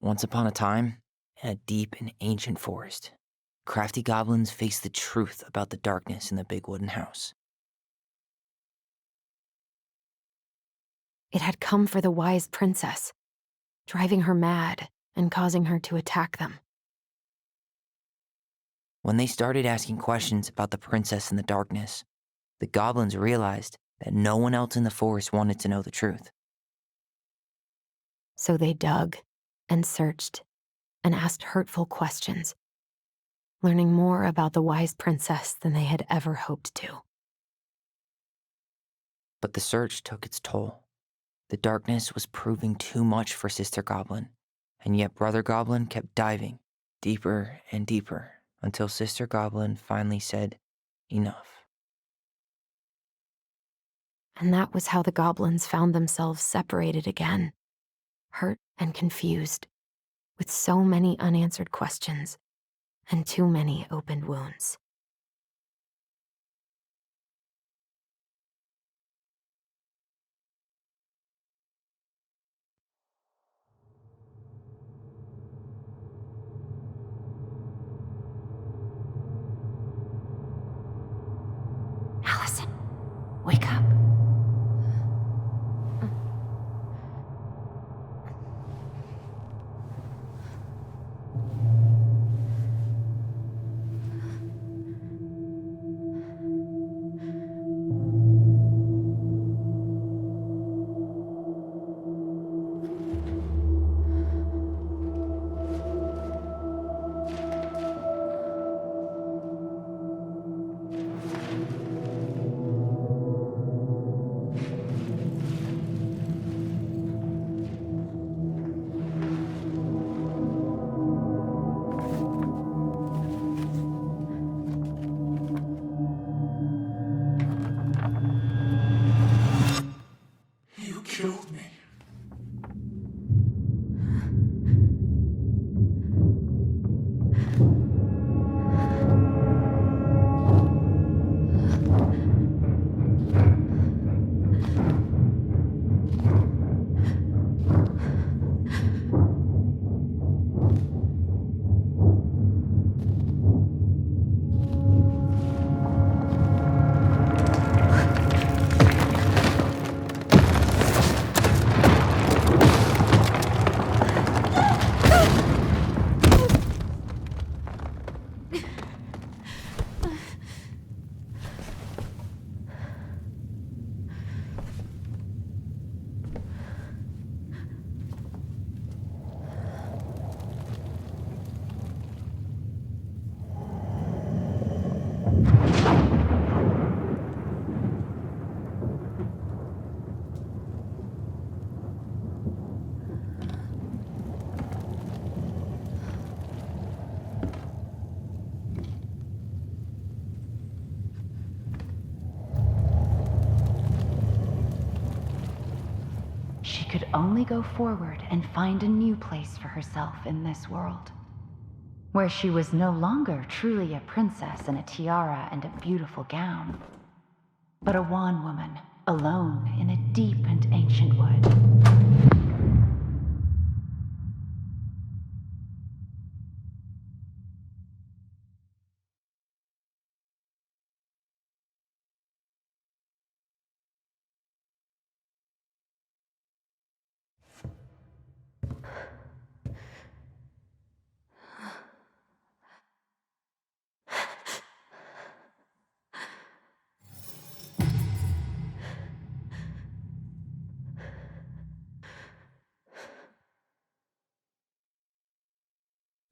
Once upon a time, in a deep and ancient forest, crafty goblins faced the truth about the darkness in the big wooden house. It had come for the wise princess, driving her mad and causing her to attack them. When they started asking questions about the princess in the darkness, the goblins realized that no one else in the forest wanted to know the truth. So they dug and searched and asked hurtful questions, learning more about the wise princess than they had ever hoped to. But the search took its toll. The darkness was proving too much for Sister Goblin, and yet Brother Goblin kept diving deeper and deeper until Sister Goblin finally said, "Enough." And that was how the goblins found themselves separated again, hurt and confused, with so many unanswered questions and too many opened wounds. Allison, wake up. You killed me. She could only go forward and find a new place for herself in this world, where she was no longer truly a princess in a tiara and a beautiful gown, but a wan woman, alone in a deep and ancient wood.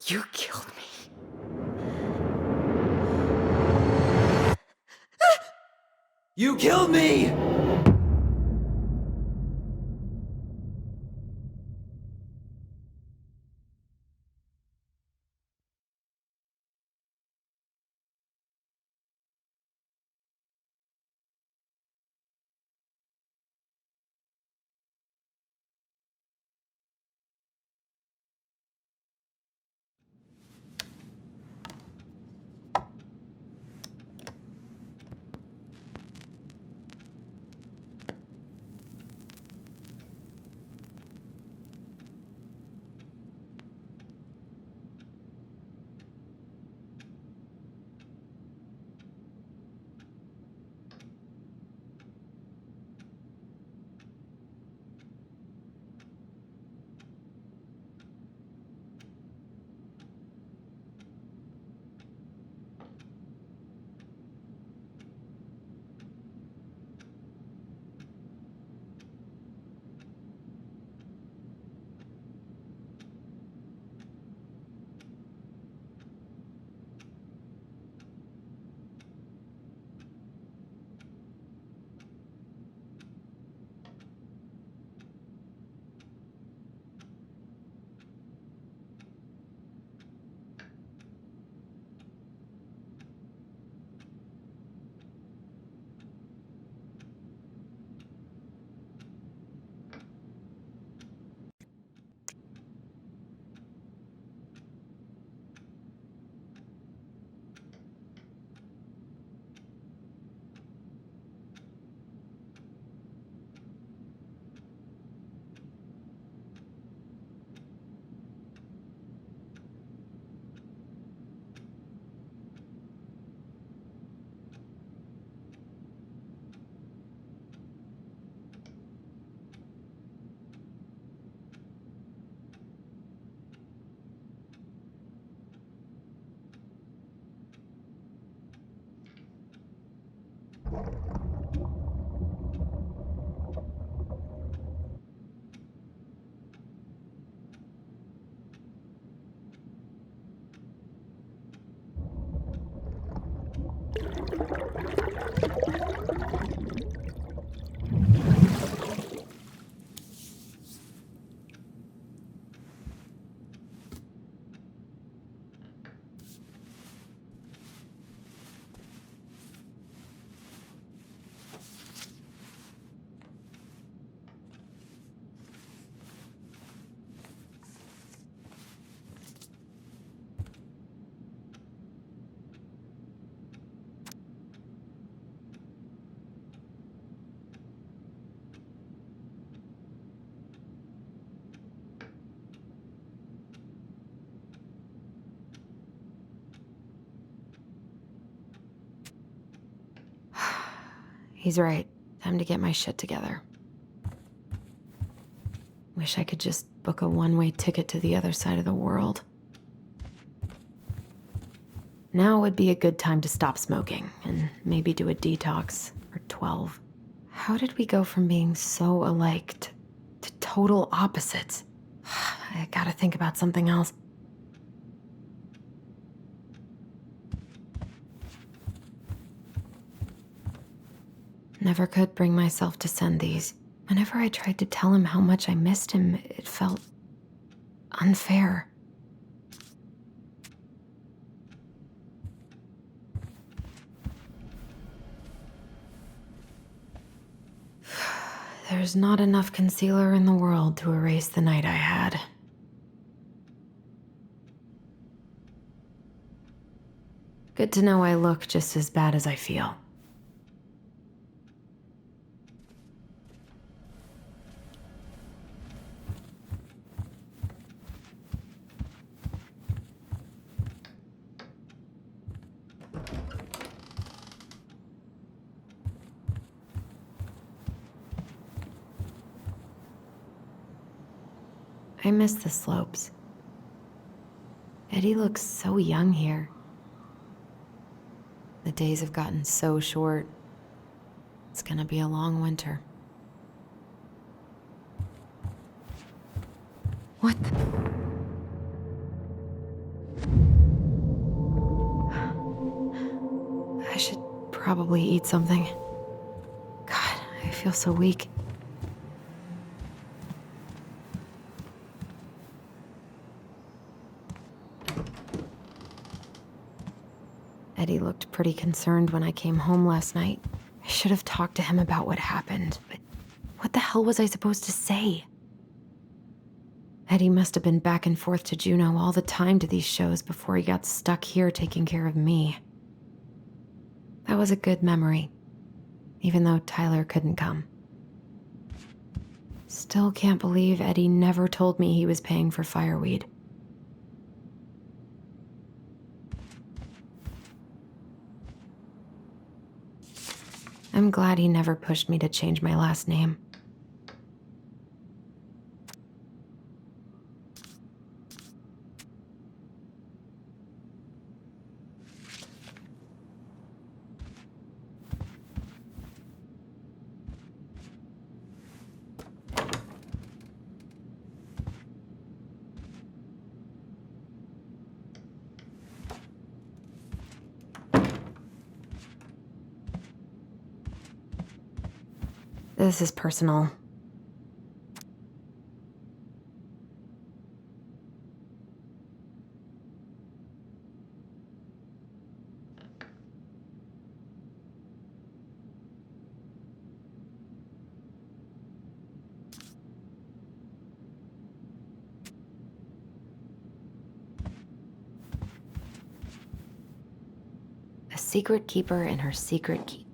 You killed me. You killed me! He's right. Time to get my shit together. Wish I could just book a one-way ticket to the other side of the world. Now would be a good time to stop smoking and maybe do a detox for 12. How did we go from being so alike to total opposites? I gotta think about something else. Never could bring myself to send these. Whenever I tried to tell him how much I missed him, it felt unfair. There's not enough concealer in the world to erase the night I had. Good to know I look just as bad as I feel. I miss the slopes. Eddie looks so young here. The days have gotten so short. It's gonna be a long winter. What the? I should probably eat something. God, I feel so weak. Eddie looked pretty concerned when I came home last night. I should have talked to him about what happened, but what the hell was I supposed to say? Eddie must have been back and forth to Juneau all the time to these shows before he got stuck here taking care of me. That was a good memory, even though Tyler couldn't come. Still can't believe Eddie never told me he was paying for fireweed. I'm glad he never pushed me to change my last name. This is personal. A secret keeper in her secret keep.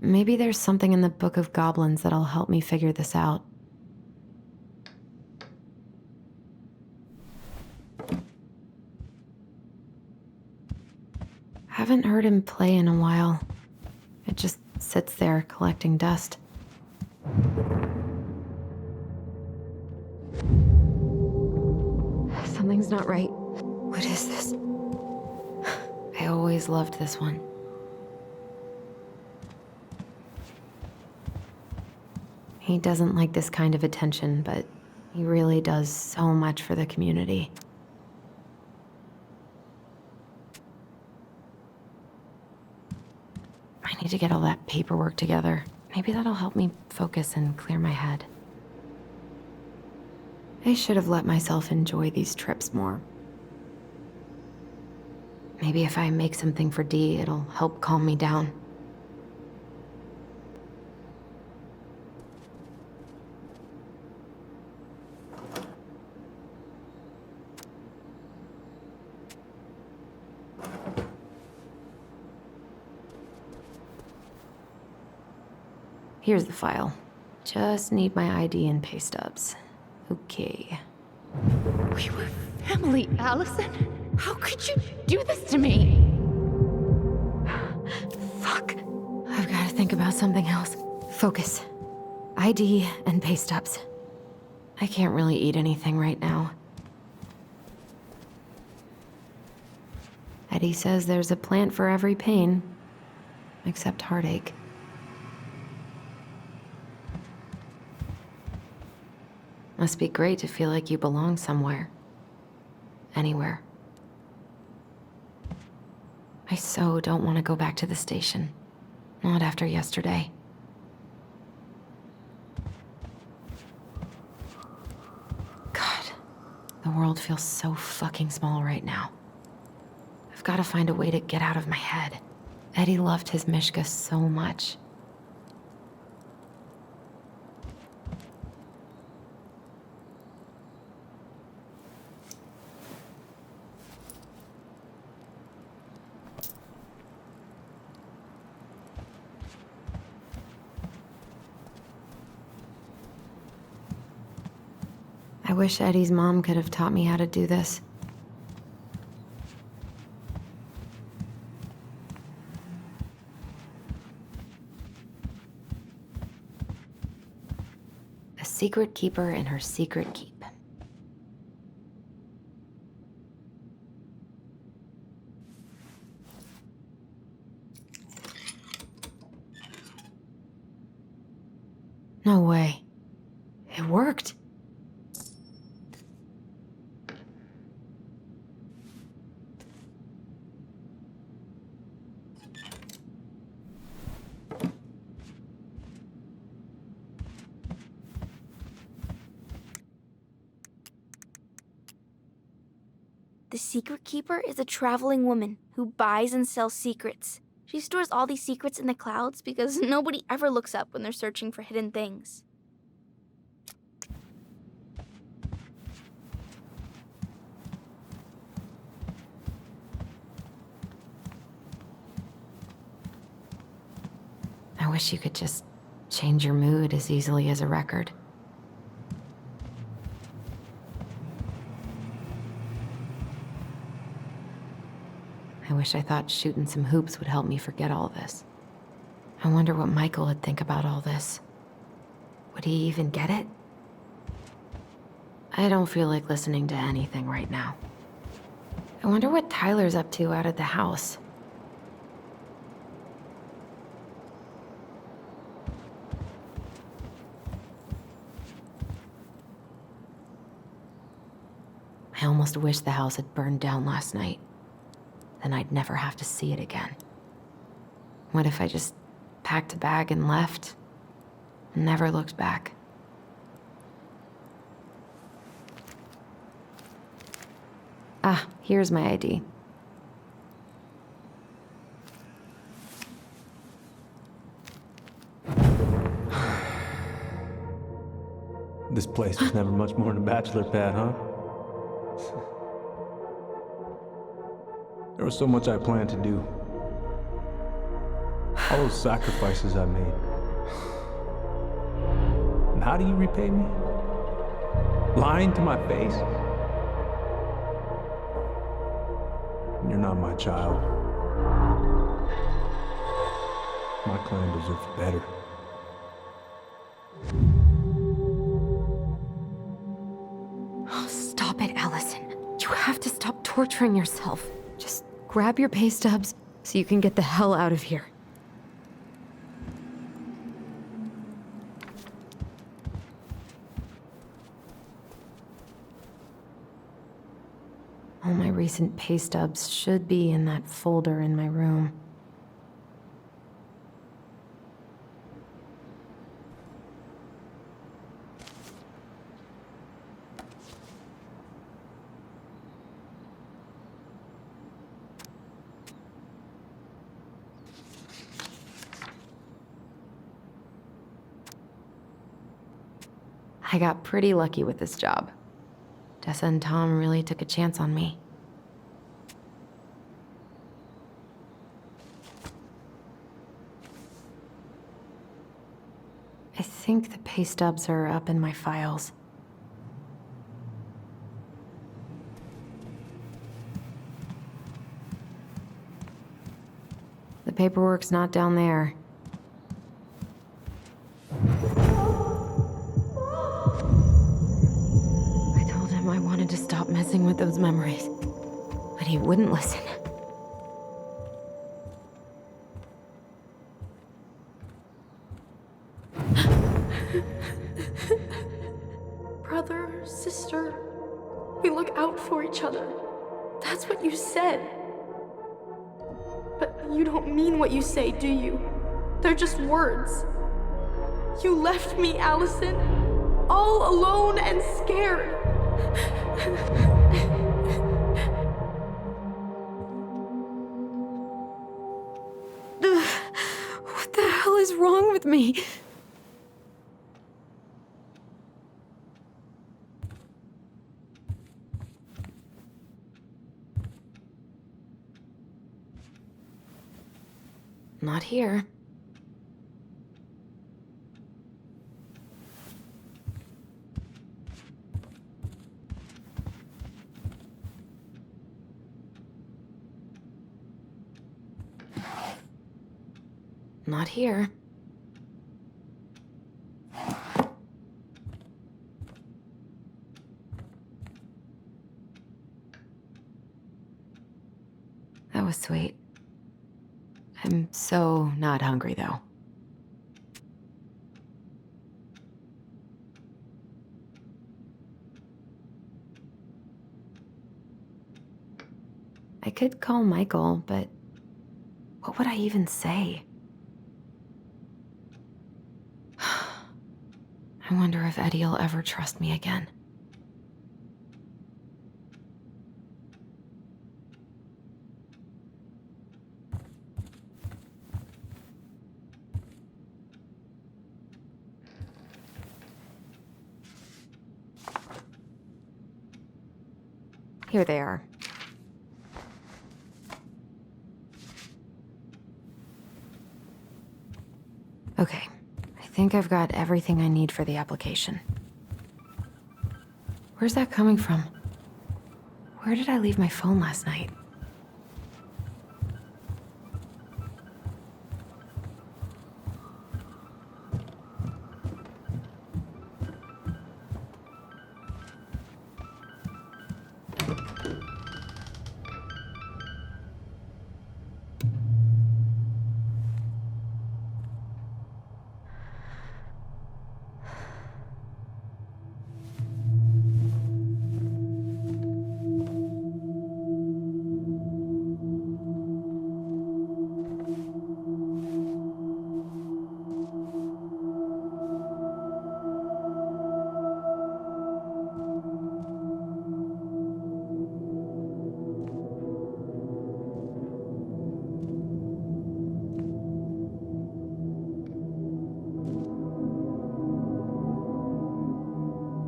Maybe there's something in the Book of Goblins that'll help me figure this out. Haven't heard him play in a while. It just sits there collecting dust. Something's not right. What is this? I always loved this one. He doesn't like this kind of attention, but he really does so much for the community. I need to get all that paperwork together. Maybe that'll help me focus and clear my head. I should have let myself enjoy these trips more. Maybe if I make something for Dee, it'll help calm me down. Here's the file. Just need my ID and pay stubs. Okay. We were family, Allison. How could you do this to me? Fuck. I've got to think about something else. Focus. ID and pay stubs. I can't really eat anything right now. Eddie says there's a plant for every pain, except heartache. Must be great to feel like you belong somewhere. Anywhere. I so don't want to go back to the station. Not after yesterday. God, the world feels so fucking small right now. I've got to find a way to get out of my head. Eddie loved his Mishka so much. I wish Eddie's mom could have taught me how to do this. A secret keeper in her secret keep. No way. It worked. The secret keeper is a traveling woman who buys and sells secrets. She stores all these secrets in the clouds because nobody ever looks up when they're searching for hidden things. I wish you could just change your mood as easily as a record. I wish I thought shooting some hoops would help me forget all this. I wonder what Michael would think about all this. Would he even get it? I don't feel like listening to anything right now. I wonder what Tyler's up to out at the house. I almost wish the house had burned down last night. Then I'd never have to see it again. What if I just packed a bag and left? And never looked back? Ah, here's my ID. This place was never much more than a bachelor pad, huh? There was so much I planned to do. All those sacrifices I made. And how do you repay me? Lying to my face? You're not my child. My clan deserves better. Oh, stop it, Allison. You have to stop torturing yourself. Just grab your pay stubs so you can get the hell out of here. All my recent pay stubs should be in that folder in my room. I got pretty lucky with this job. Tessa and Tom really took a chance on me. I think the pay stubs are up in my files. The paperwork's not down there. I told him I wanted to stop messing with those memories, but he wouldn't listen. Brother, sister, we look out for each other. That's what you said. But you don't mean what you say, do you? They're just words. You left me, Allison, all alone and scared. What the hell is wrong with me? Not here. Not here. That was sweet. I'm so not hungry, though. I could call Michael, but what would I even say? I wonder if Eddie'll ever trust me again. Here they are. Okay, I think I've got everything I need for the application. Where's that coming from? Where did I leave my phone last night?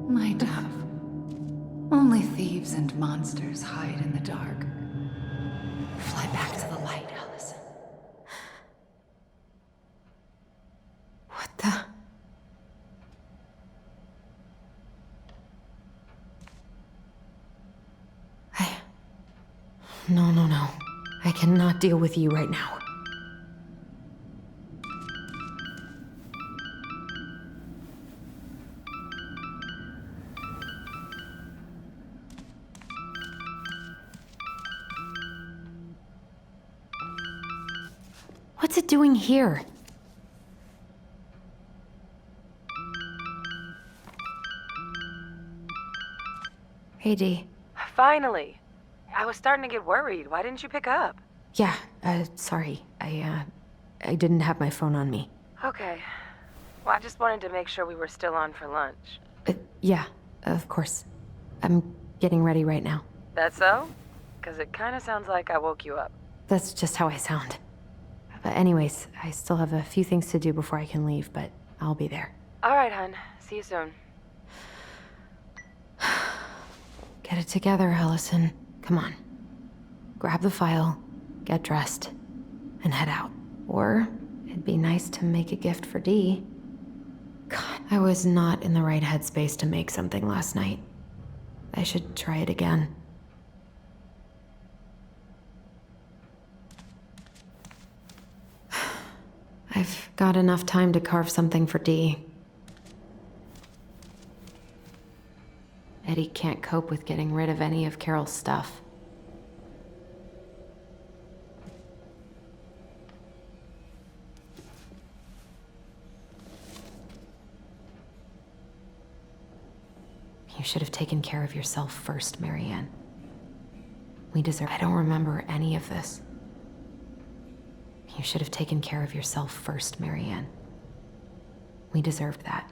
My dove. Only thieves and monsters hide in the dark. Fly back to the light, Allison. What the? No. I cannot deal with you right now. What's it doing here? Hey, Dee. Finally. I was starting to get worried. Why didn't you pick up? Yeah, sorry. I didn't have my phone on me. Okay. Well, I just wanted to make sure we were still on for lunch. Yeah, of course. I'm getting ready right now. That so? Because it kind of sounds like I woke you up. That's just how I sound. But anyways, I still have a few things to do before I can leave, but I'll be there. All right, hun. See you soon. Get it together, Allison. Come on. Grab the file, get dressed, and head out. Or it'd be nice to make a gift for Dee. God, I was not in the right headspace to make something last night. I should try it again. I've got enough time to carve something for Dee. Eddie can't cope with getting rid of any of Carol's stuff. You should have taken care of yourself first, Marianne. We deserve— I don't remember any of this. You should have taken care of yourself first, Marianne. We deserved that.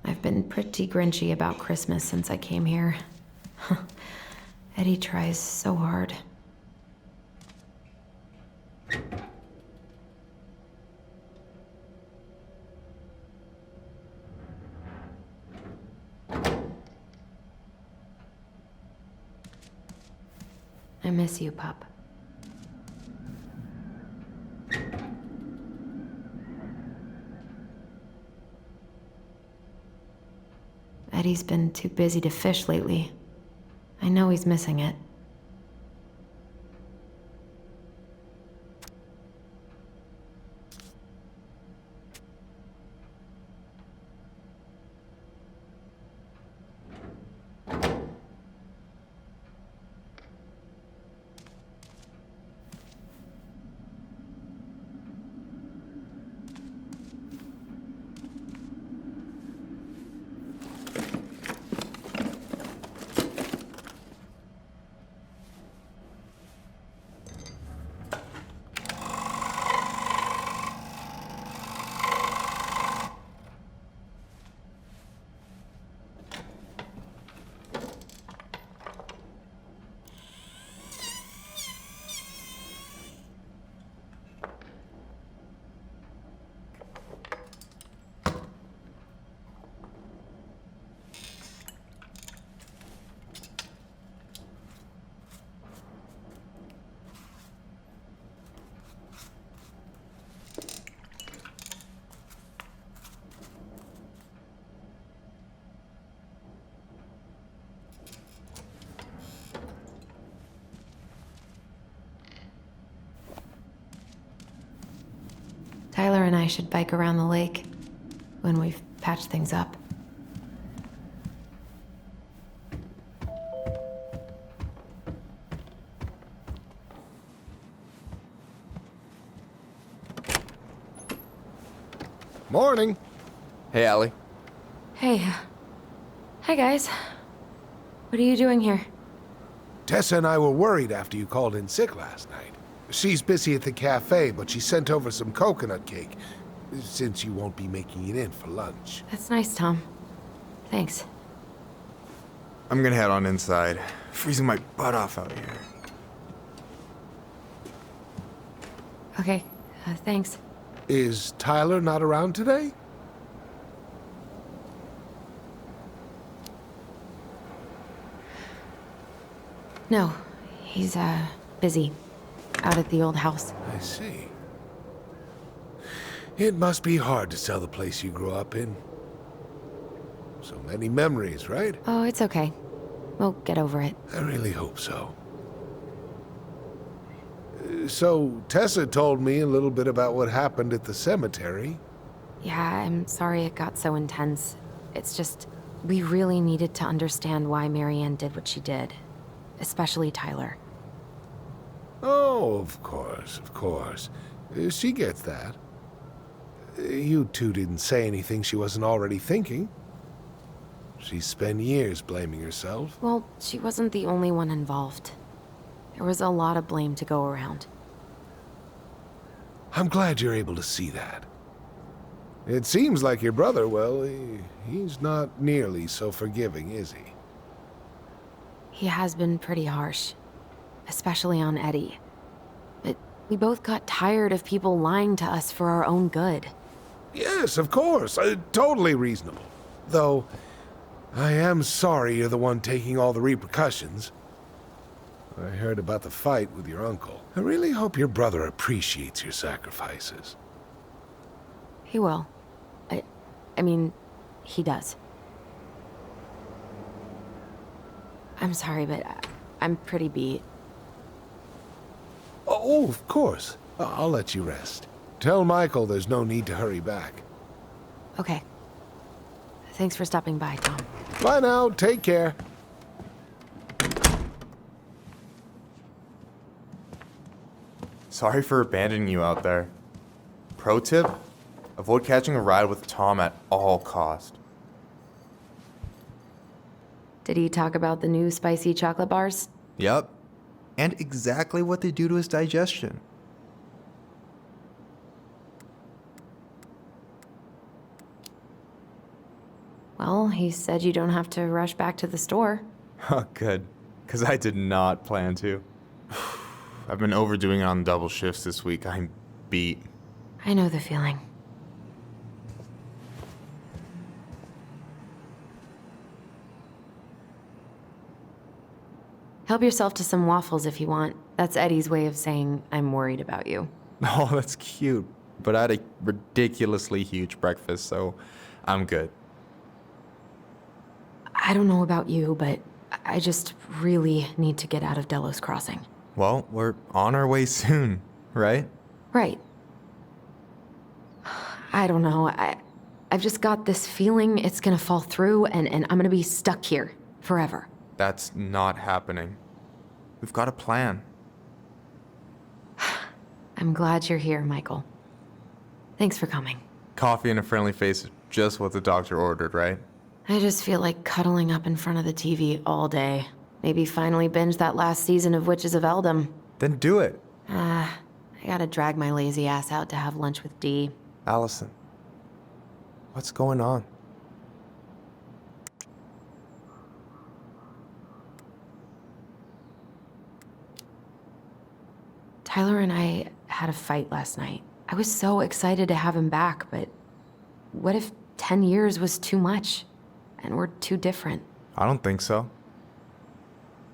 I've been pretty grinchy about Christmas since I came here. Eddie tries so hard. I miss you, pup. Eddie's been too busy to fish lately. I know he's missing it. Tyler and I should bike around the lake when we've patched things up. Morning. Hey, Allie. Hey. Hi, guys. What are you doing here? Tessa and I were worried after you called in sick last night. She's busy at the cafe, but she sent over some coconut cake, since you won't be making it in for lunch. That's nice, Tom. Thanks. I'm gonna head on inside. Freezing my butt off out here. Okay, thanks. Is Tyler not around today? No, he's, busy. Out at the old house. I see. It must be hard to sell the place you grew up in. So many memories, right? Oh, it's okay. We'll get over it. I really hope so. So, Tessa told me a little bit about what happened at the cemetery. Yeah, I'm sorry it got so intense. It's just, we really needed to understand why Marianne did what she did. Especially Tyler. Oh, of course, of course. She gets that. You two didn't say anything she wasn't already thinking. She spent years blaming herself. Well, she wasn't the only one involved. There was a lot of blame to go around. I'm glad you're able to see that. It seems like your brother, well, he's not nearly so forgiving, is he? He has been pretty harsh. Especially on Eddie. But we both got tired of people lying to us for our own good. Yes, of course. Totally reasonable. Though, I am sorry you're the one taking all the repercussions. I heard about the fight with your uncle. I really hope your brother appreciates your sacrifices. He will. I mean, he does. I'm sorry, but I'm pretty beat. Oh, of course. I'll let you rest. Tell Michael there's no need to hurry back. Okay. Thanks for stopping by, Tom. Bye now. Take care. Sorry for abandoning you out there. Pro tip? Avoid catching a ride with Tom at all cost. Did he talk about the new spicy chocolate bars? Yep. And exactly what they do to his digestion. Well, he said you don't have to rush back to the store. Oh, good. Because I did not plan to. I've been overdoing it on double shifts this week. I'm beat. I know the feeling. Help yourself to some waffles if you want. That's Eddie's way of saying I'm worried about you. Oh, that's cute. But I had a ridiculously huge breakfast, so I'm good. I don't know about you, but I just really need to get out of Delos Crossing. Well, we're on our way soon, right? Right. I don't know. I've just got this feeling it's gonna fall through and I'm gonna be stuck here forever. That's not happening. We've got a plan. I'm glad you're here, Michael. Thanks for coming. Coffee and a friendly face is just what the doctor ordered, right? I just feel like cuddling up in front of the TV all day. Maybe finally binge that last season of Witches of Eldom. Then do it. I gotta drag my lazy ass out to have lunch with Dee. Allison, what's going on? Tyler and I had a fight last night. I was so excited to have him back, but what if 10 years was too much and we're too different? I don't think so.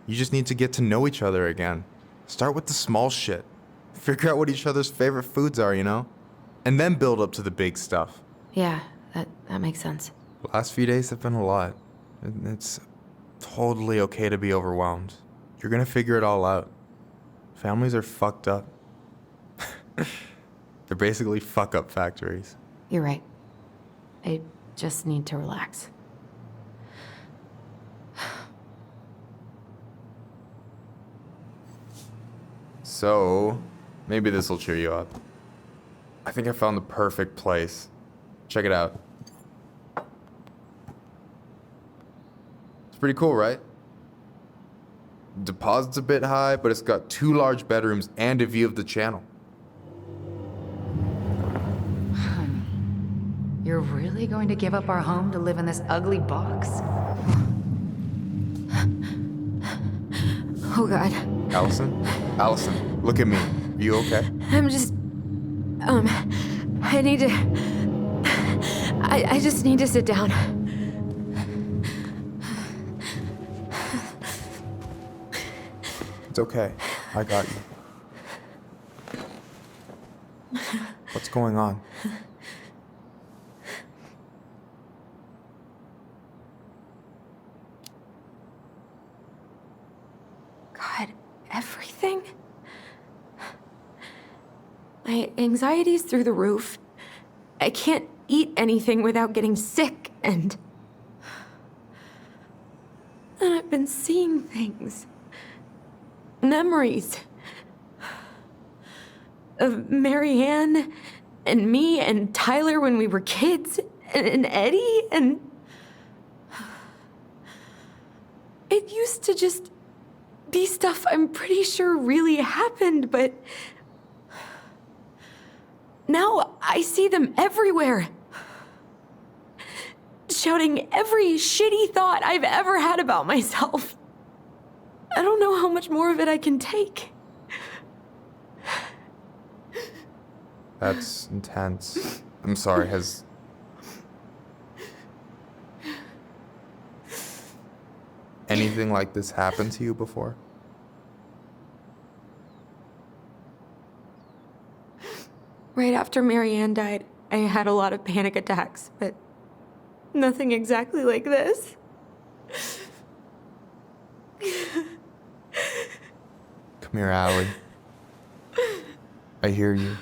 You just need to get to know each other again. Start with the small shit. Figure out what each other's favorite foods are, you know? And then build up to the big stuff. Yeah, that makes sense. The last few days have been a lot. It's totally okay to be overwhelmed. You're gonna figure it all out. Families are fucked up. They're basically fuck-up factories. You're right. I just need to relax. So, maybe this will cheer you up. I think I found the perfect place. Check it out. It's pretty cool, right? Deposit's a bit high, but it's got 2 large bedrooms and a view of the channel. Honey, you're really going to give up our home to live in this ugly box? Oh, God. Allison? Allison, look at me. You okay? I'm just... I need to... I just need to sit down. It's okay. I got you. What's going on? God, everything? My anxiety's through the roof. I can't eat anything without getting sick, and I've been seeing things. Memories. Of Marianne, and me, and Tyler when we were kids, and Eddie, and... It used to just be stuff I'm pretty sure really happened, but... Now I see them everywhere. Shouting every shitty thought I've ever had about myself. I don't know how much more of it I can take. That's intense. I'm sorry, has... anything like this happened to you before? Right after Marianne died, I had a lot of panic attacks, but nothing exactly like this. Come here, Allie. I hear you.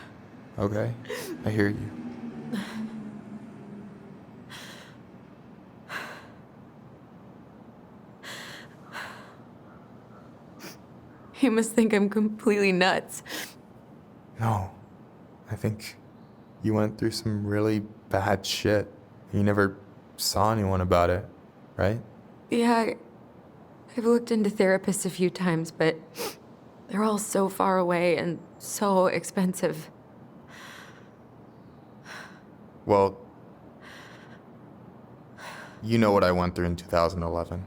Okay? I hear you. You must think I'm completely nuts. No. I think you went through some really bad shit. You never saw anyone about it, right? Yeah, I've looked into therapists a few times, but they're all so far away and so expensive. Well, you know what I went through in 2011.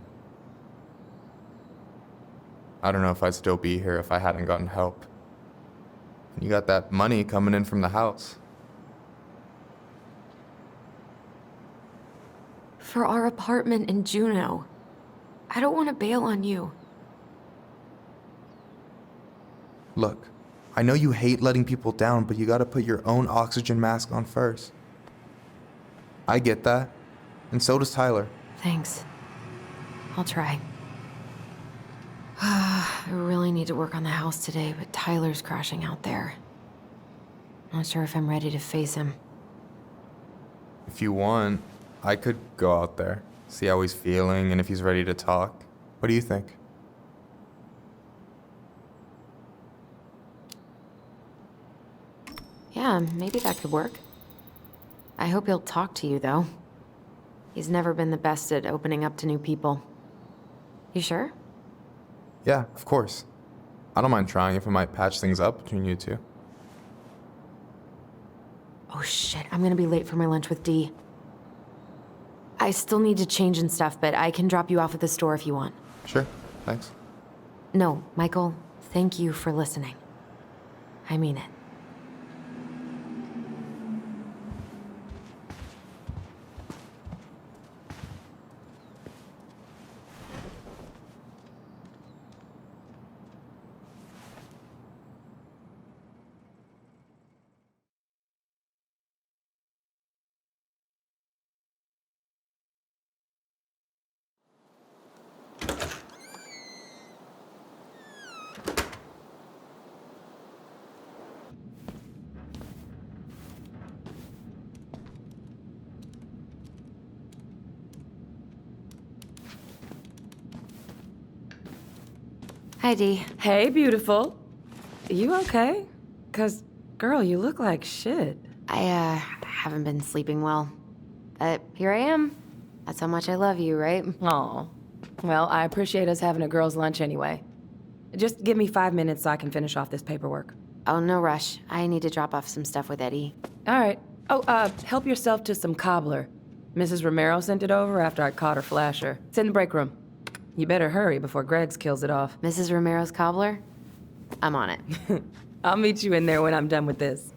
I don't know if I'd still be here if I hadn't gotten help. And you got that money coming in from the house. For our apartment in Juneau. I don't want to bail on you. Look, I know you hate letting people down, but you gotta put your own oxygen mask on first. I get that, and so does Tyler. Thanks. I'll try. I really need to work on the house today, but Tyler's crashing out there. Not sure if I'm ready to face him. If you want, I could go out there, see how he's feeling, and if he's ready to talk. What do you think? Yeah, maybe that could work. I hope he'll talk to you, though. He's never been the best at opening up to new people. You sure? Yeah, of course. I don't mind trying if it might patch things up between you two. Oh shit, I'm gonna be late for my lunch with Dee. I still need to change and stuff, but I can drop you off at the store if you want. Sure, thanks. No, Michael, thank you for listening. I mean it. Hi, Dee. Hey, beautiful. You okay? 'Cause, girl, you look like shit. I haven't been sleeping well. Here I am. That's how much I love you, right? Aw. Well, I appreciate us having a girls' lunch anyway. Just give me 5 minutes so I can finish off this paperwork. Oh, no rush. I need to drop off some stuff with Eddie. All right. Oh, help yourself to some cobbler. Mrs. Romero sent it over after I caught her flasher. It's in the break room. You better hurry before Greggs kills it off. Mrs. Romero's cobbler? I'm on it. I'll meet you in there when I'm done with this.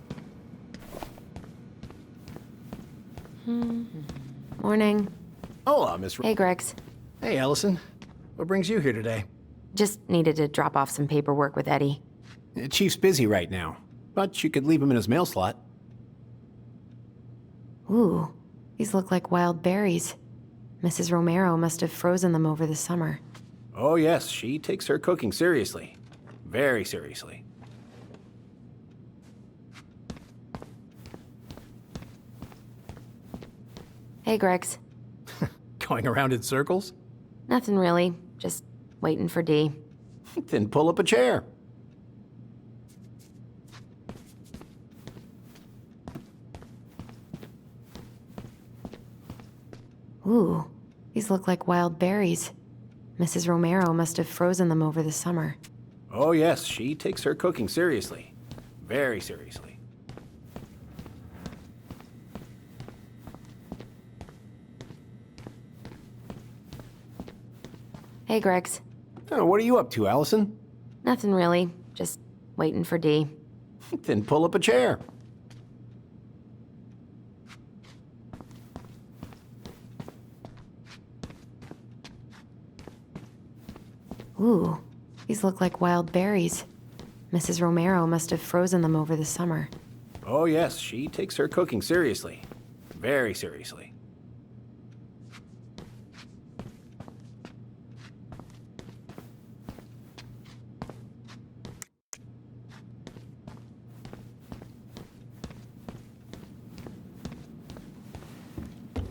Morning. Hola, Miss. Hey, Greggs. Hey, Allison. What brings you here today? Just needed to drop off some paperwork with Eddie. Chief's busy right now, but you could leave him in his mail slot. Ooh, these look like wild berries. Mrs. Romero must have frozen them over the summer. Oh, yes, she takes her cooking seriously. Very seriously. Hey, Greggs. Going around in circles? Nothing really. Just waiting for Dee. Then pull up a chair. Ooh, these look like wild berries. Mrs. Romero must have frozen them over the summer. Oh, yes, she takes her cooking seriously. Very seriously. Hey, Greggs. Oh, what are you up to, Allison? Nothing really. Just waiting for Dee. Then pull up a chair. Ooh, these look like wild berries. Mrs. Romero must have frozen them over the summer. Oh, yes, she takes her cooking seriously. Very seriously.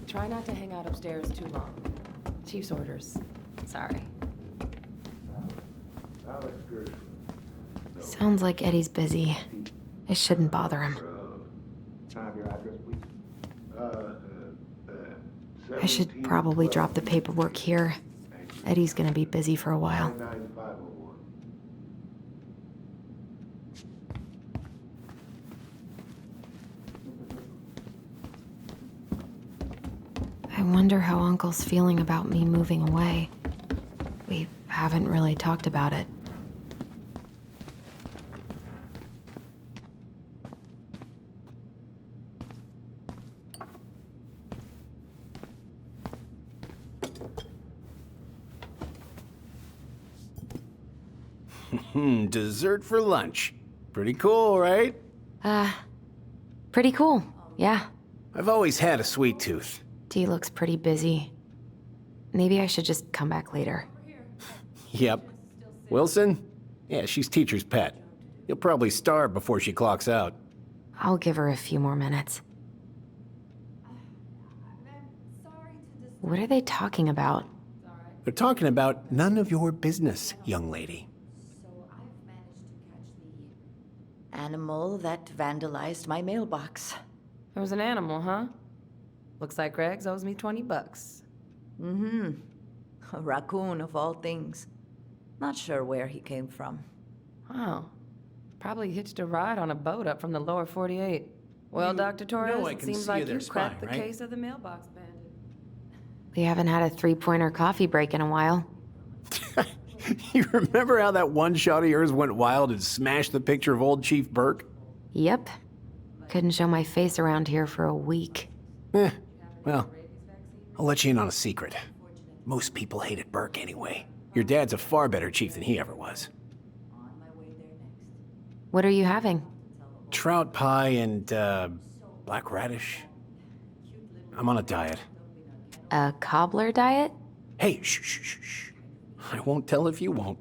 Try not to hang out upstairs too long. Chief's orders. Sorry. Sounds like Eddie's busy. I shouldn't bother him. I should probably drop the paperwork here. Eddie's gonna be busy for a while. I wonder how Uncle's feeling about me moving away. We haven't really talked about it. Dessert for lunch. Pretty cool, right? Pretty cool, yeah. I've always had a sweet tooth. Dee looks pretty busy. Maybe I should just come back later. Yep. Wilson? Yeah, she's teacher's pet. You'll probably starve before she clocks out. I'll give her a few more minutes. What are they talking about? They're talking about none of your business, young lady. Animal that vandalized my mailbox. It was an animal, huh? Looks like Greggs owes me 20 bucks. Mm-hmm. A raccoon of all things. Not sure where he came from. Oh. Probably hitched a ride on a boat up from the lower 48. Well, Dr. Torres, I it can seems see like their you cracked spine, the right? case of the mailbox bandit. We haven't had a three-pointer coffee break in a while. You remember how that one shot of yours went wild and smashed the picture of old Chief Burke? Yep. Couldn't show my face around here for a week. Well, I'll let you in on a secret. Most people hated Burke anyway. Your dad's a far better chief than he ever was. What are you having? Trout pie and, black radish. I'm on a diet. A cobbler diet? Hey, shh, shh, shh, shh. I won't tell if you won't.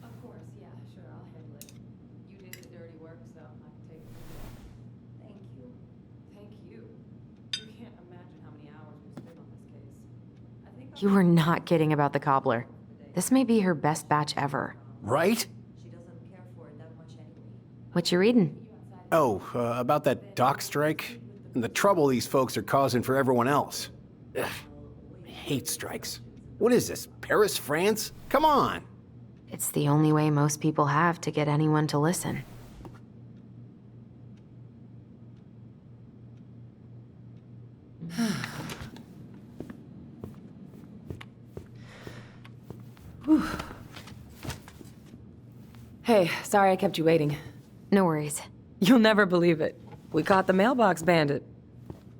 Of course, yeah, sure, I'll handle it. You did the dirty work, so I can take it. Thank you. Thank you. You can't imagine how many hours we spent on this case. I think You were not kidding about the cobbler. This may be her best batch ever. Right? She doesn't care for it that much anyway. What you reading? Oh, about that dock strike? And the trouble these folks are causing for everyone else. Ugh. I hate strikes. What is this, Paris, France? Come on! It's the only way most people have to get anyone to listen. Hey, sorry I kept you waiting. No worries. You'll never believe it. We caught the mailbox bandit.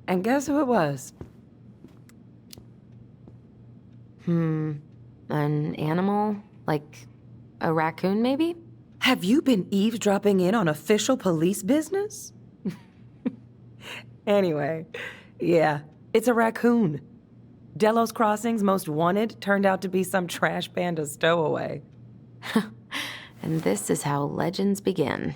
And guess who it was? An animal? Like a raccoon, maybe? Have you been eavesdropping in on official police business? Anyway, yeah, it's a raccoon. Delos Crossing's most wanted turned out to be some trash panda stowaway. And this is how legends begin.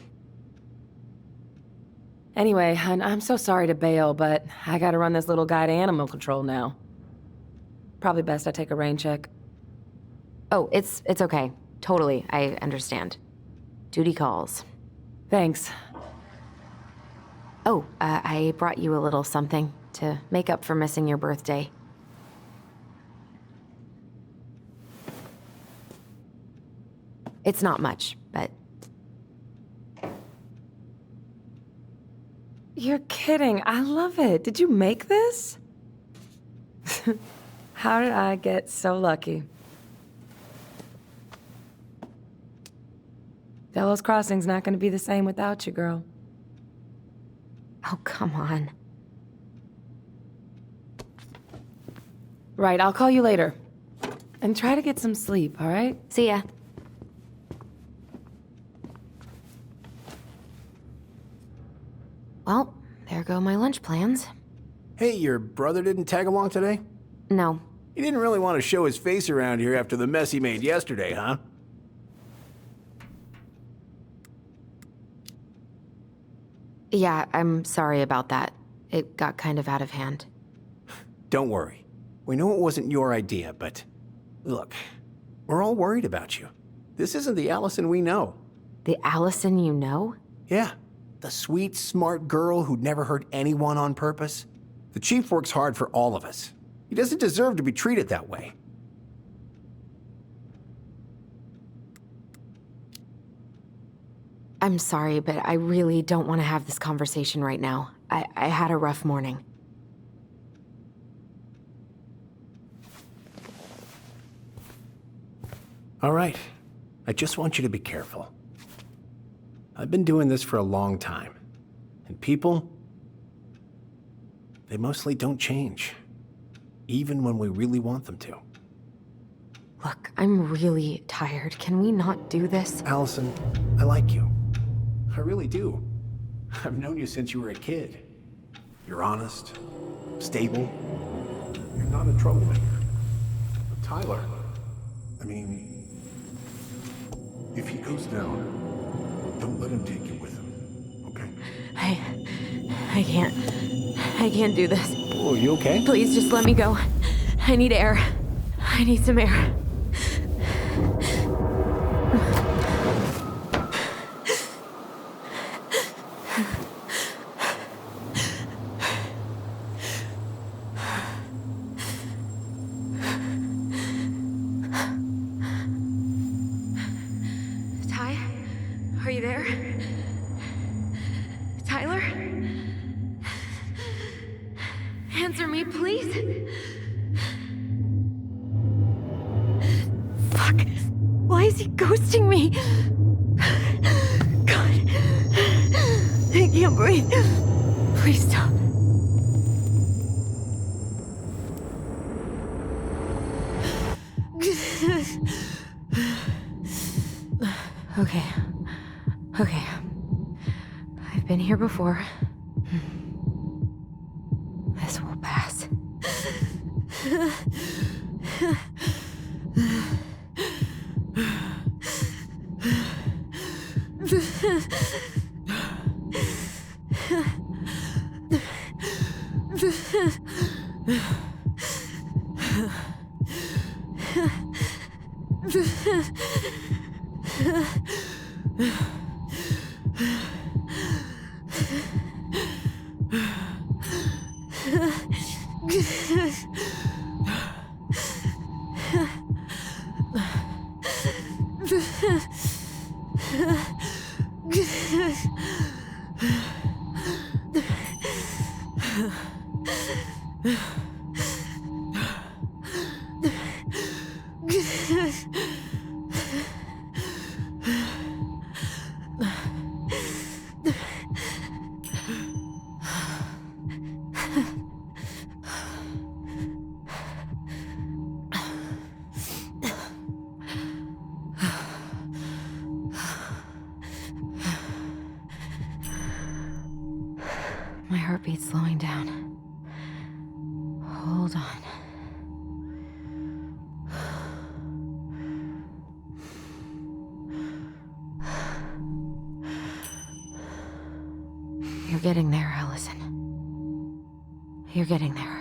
Anyway, I'm so sorry to bail, but I gotta run this little guy to animal control now. Probably best I take a rain check. Oh, it's okay. Totally, I understand. Duty calls. Thanks. Oh, I brought you a little something to make up for missing your birthday. It's not much, but... You're kidding. I love it. Did you make this? How did I get so lucky? Delos Crossing's not gonna be the same without you, girl. Oh, come on. Right, I'll call you later. And try to get some sleep, all right? See ya. Well, there go my lunch plans. Hey, your brother didn't tag along today? No. He didn't really want to show his face around here after the mess he made yesterday, huh? Yeah, I'm sorry about that. It got kind of out of hand. Don't worry. We know it wasn't your idea, but look, we're all worried about you. This isn't the Allison we know. The Allison you know? Yeah, the sweet, smart girl who'd never hurt anyone on purpose. The Chief works hard for all of us. He doesn't deserve to be treated that way. I'm sorry, but I really don't want to have this conversation right now. I had a rough morning. All right. I just want you to be careful. I've been doing this for a long time. And people, they mostly don't change. Even when we really want them to. Look, I'm really tired. Can we not do this? Allison, I like you. I really do. I've known you since you were a kid. You're honest, stable. You're not a troublemaker. But Tyler, I mean, if he goes down, don't let him take you with him, okay? I can't do this. Oh, you okay? Please just let me go. I need air. I need some air. Ty? Are you there? Tyler? Answer me, please. Fuck. Why is he ghosting me? God. I can't breathe. Please stop. Okay. Okay. I've been here before. This will pass. My heartbeat's slowing down. Hold on. You're getting there, Allison. You're getting there.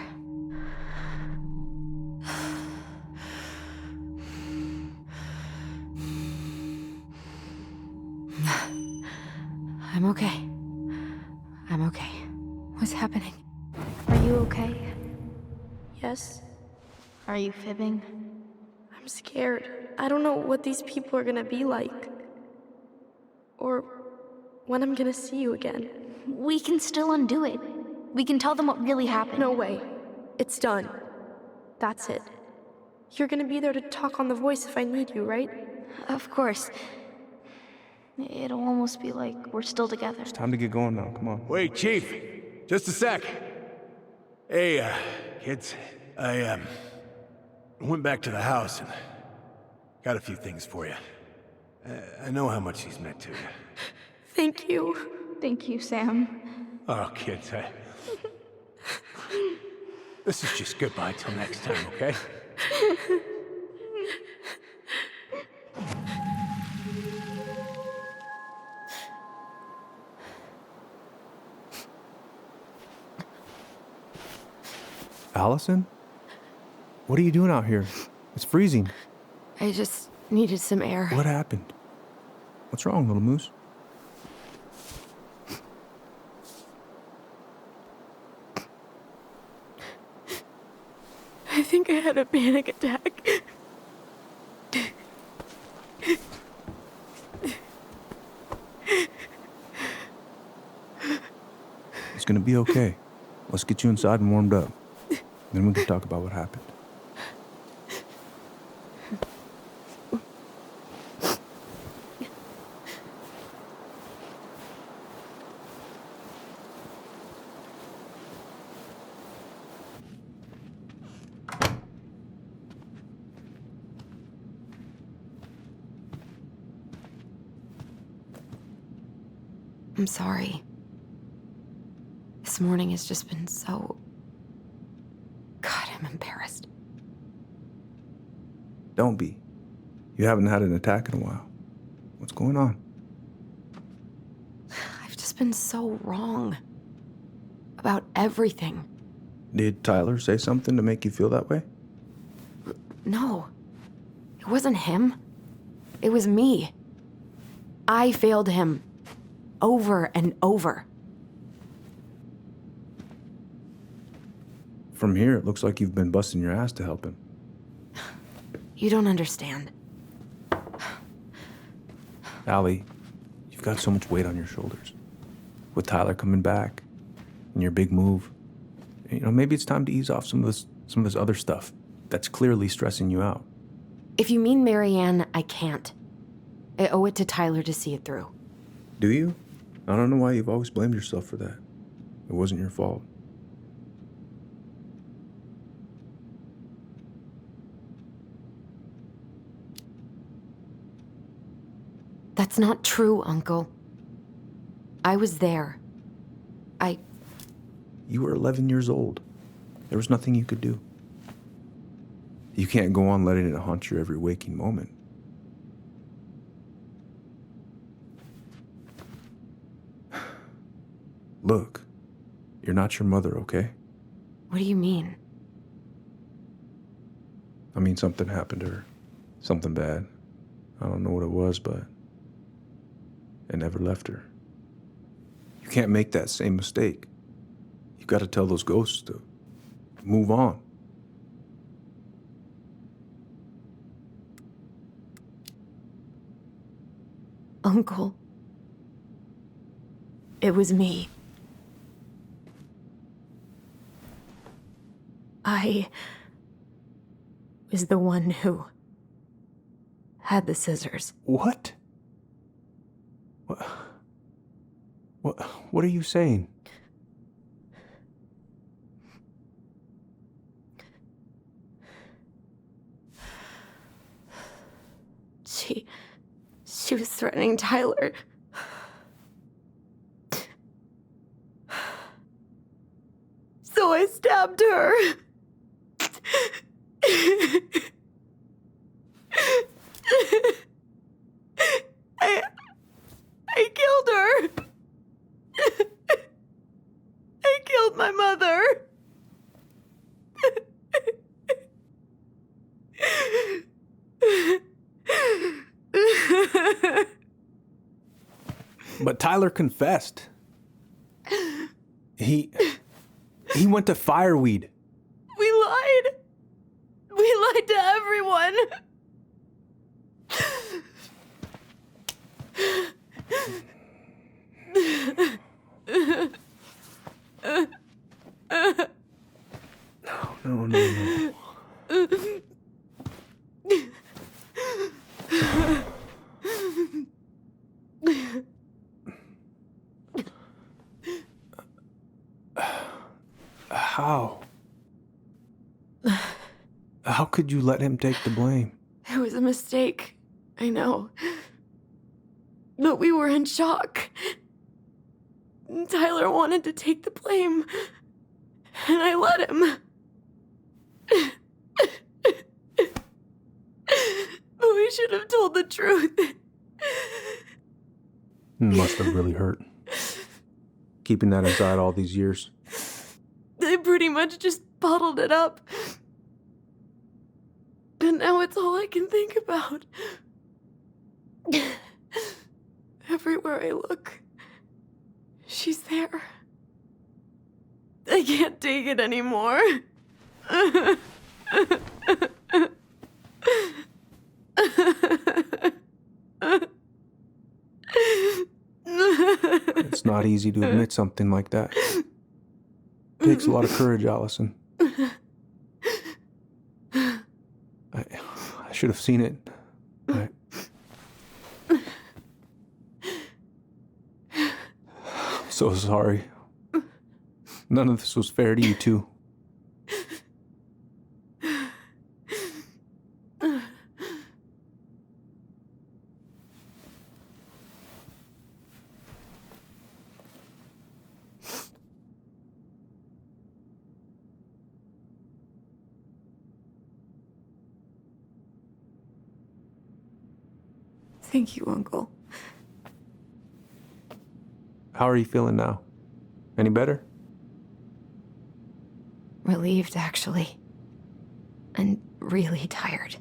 I'm okay. I'm okay. What's happening? Are you okay? Yes? Are you fibbing? I'm scared. I don't know what these people are gonna be like. Or when I'm gonna see you again. We can still undo it. We can tell them what really happened. No way. It's done. That's it. You're gonna be there to talk on the voice if I need you, right? Of course. It'll almost be like we're still together. It's time to get going now. Come on. Wait, Chief. Just a sec. Hey, kids. I went back to the house and got a few things for you. I know how much he's meant to you. Thank you. Thank you, Sam. Oh, kids, this is just goodbye till next time, okay? Allison? What are you doing out here? It's freezing. I just needed some air. What happened? What's wrong, little moose? I think I had a panic attack. It's gonna be okay. Let's get you inside and warmed up. Then we can talk about what happened. I'm sorry. This morning has just been so... God, I'm embarrassed. Don't be. You haven't had an attack in a while. What's going on? I've just been so wrong. About everything. Did Tyler say something to make you feel that way? No. It wasn't him. It was me. I failed him. Over and over. From here, it looks like you've been busting your ass to help him. You don't understand. Allie, you've got so much weight on your shoulders. With Tyler coming back, and your big move, you know, maybe it's time to ease off some of this other stuff that's clearly stressing you out. If you mean Marianne, I can't. I owe it to Tyler to see it through. Do you? I don't know why you've always blamed yourself for that. It wasn't your fault. That's not true, Uncle. I was there. You were 11 years old. There was nothing you could do. You can't go on letting it haunt your every waking moment. Look, you're not your mother, okay? What do you mean? I mean, something happened to her. Something bad. I don't know what it was, but it never left her. You can't make that same mistake. You've got to tell those ghosts to move on. Uncle. It was me. I was the one who had the scissors. What? What are you saying? She was threatening Tyler. So I stabbed her. I killed her. I killed my mother. But Tyler confessed. He went to Fireweed. We lied. We lied to everyone. No. How? How could you let him take the blame? It was a mistake. I know. But we were in shock. Tyler wanted to take the blame, and I let him. We should have told the truth. Must have really hurt. Keeping that inside all these years. They pretty much just bottled it up. And now it's all I can think about. Everywhere I look, she's there. I can't take it anymore. It's not easy to admit something like that. It takes a lot of courage, Allison. I should have seen it. I'm so sorry. None of this was fair to you two. Thank you, Uncle. How are you feeling now? Any better? Relieved, actually. And really tired.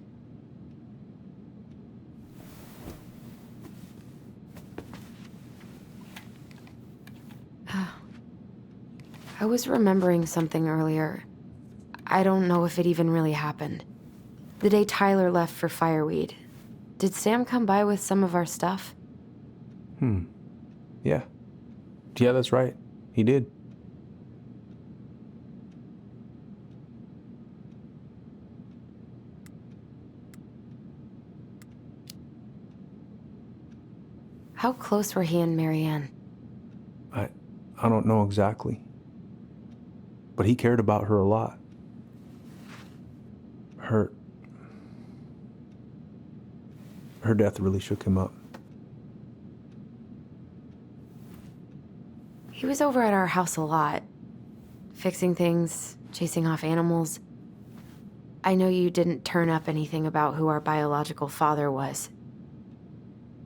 I was remembering something earlier. I don't know if it even really happened. The day Tyler left for Fireweed, did Sam come by with some of our stuff? Yeah. Yeah, that's right. He did. How close were he and Marianne? I don't know exactly. But he cared about her a lot. Her death really shook him up. He was over at our house a lot, fixing things, chasing off animals. I know you didn't turn up anything about who our biological father was.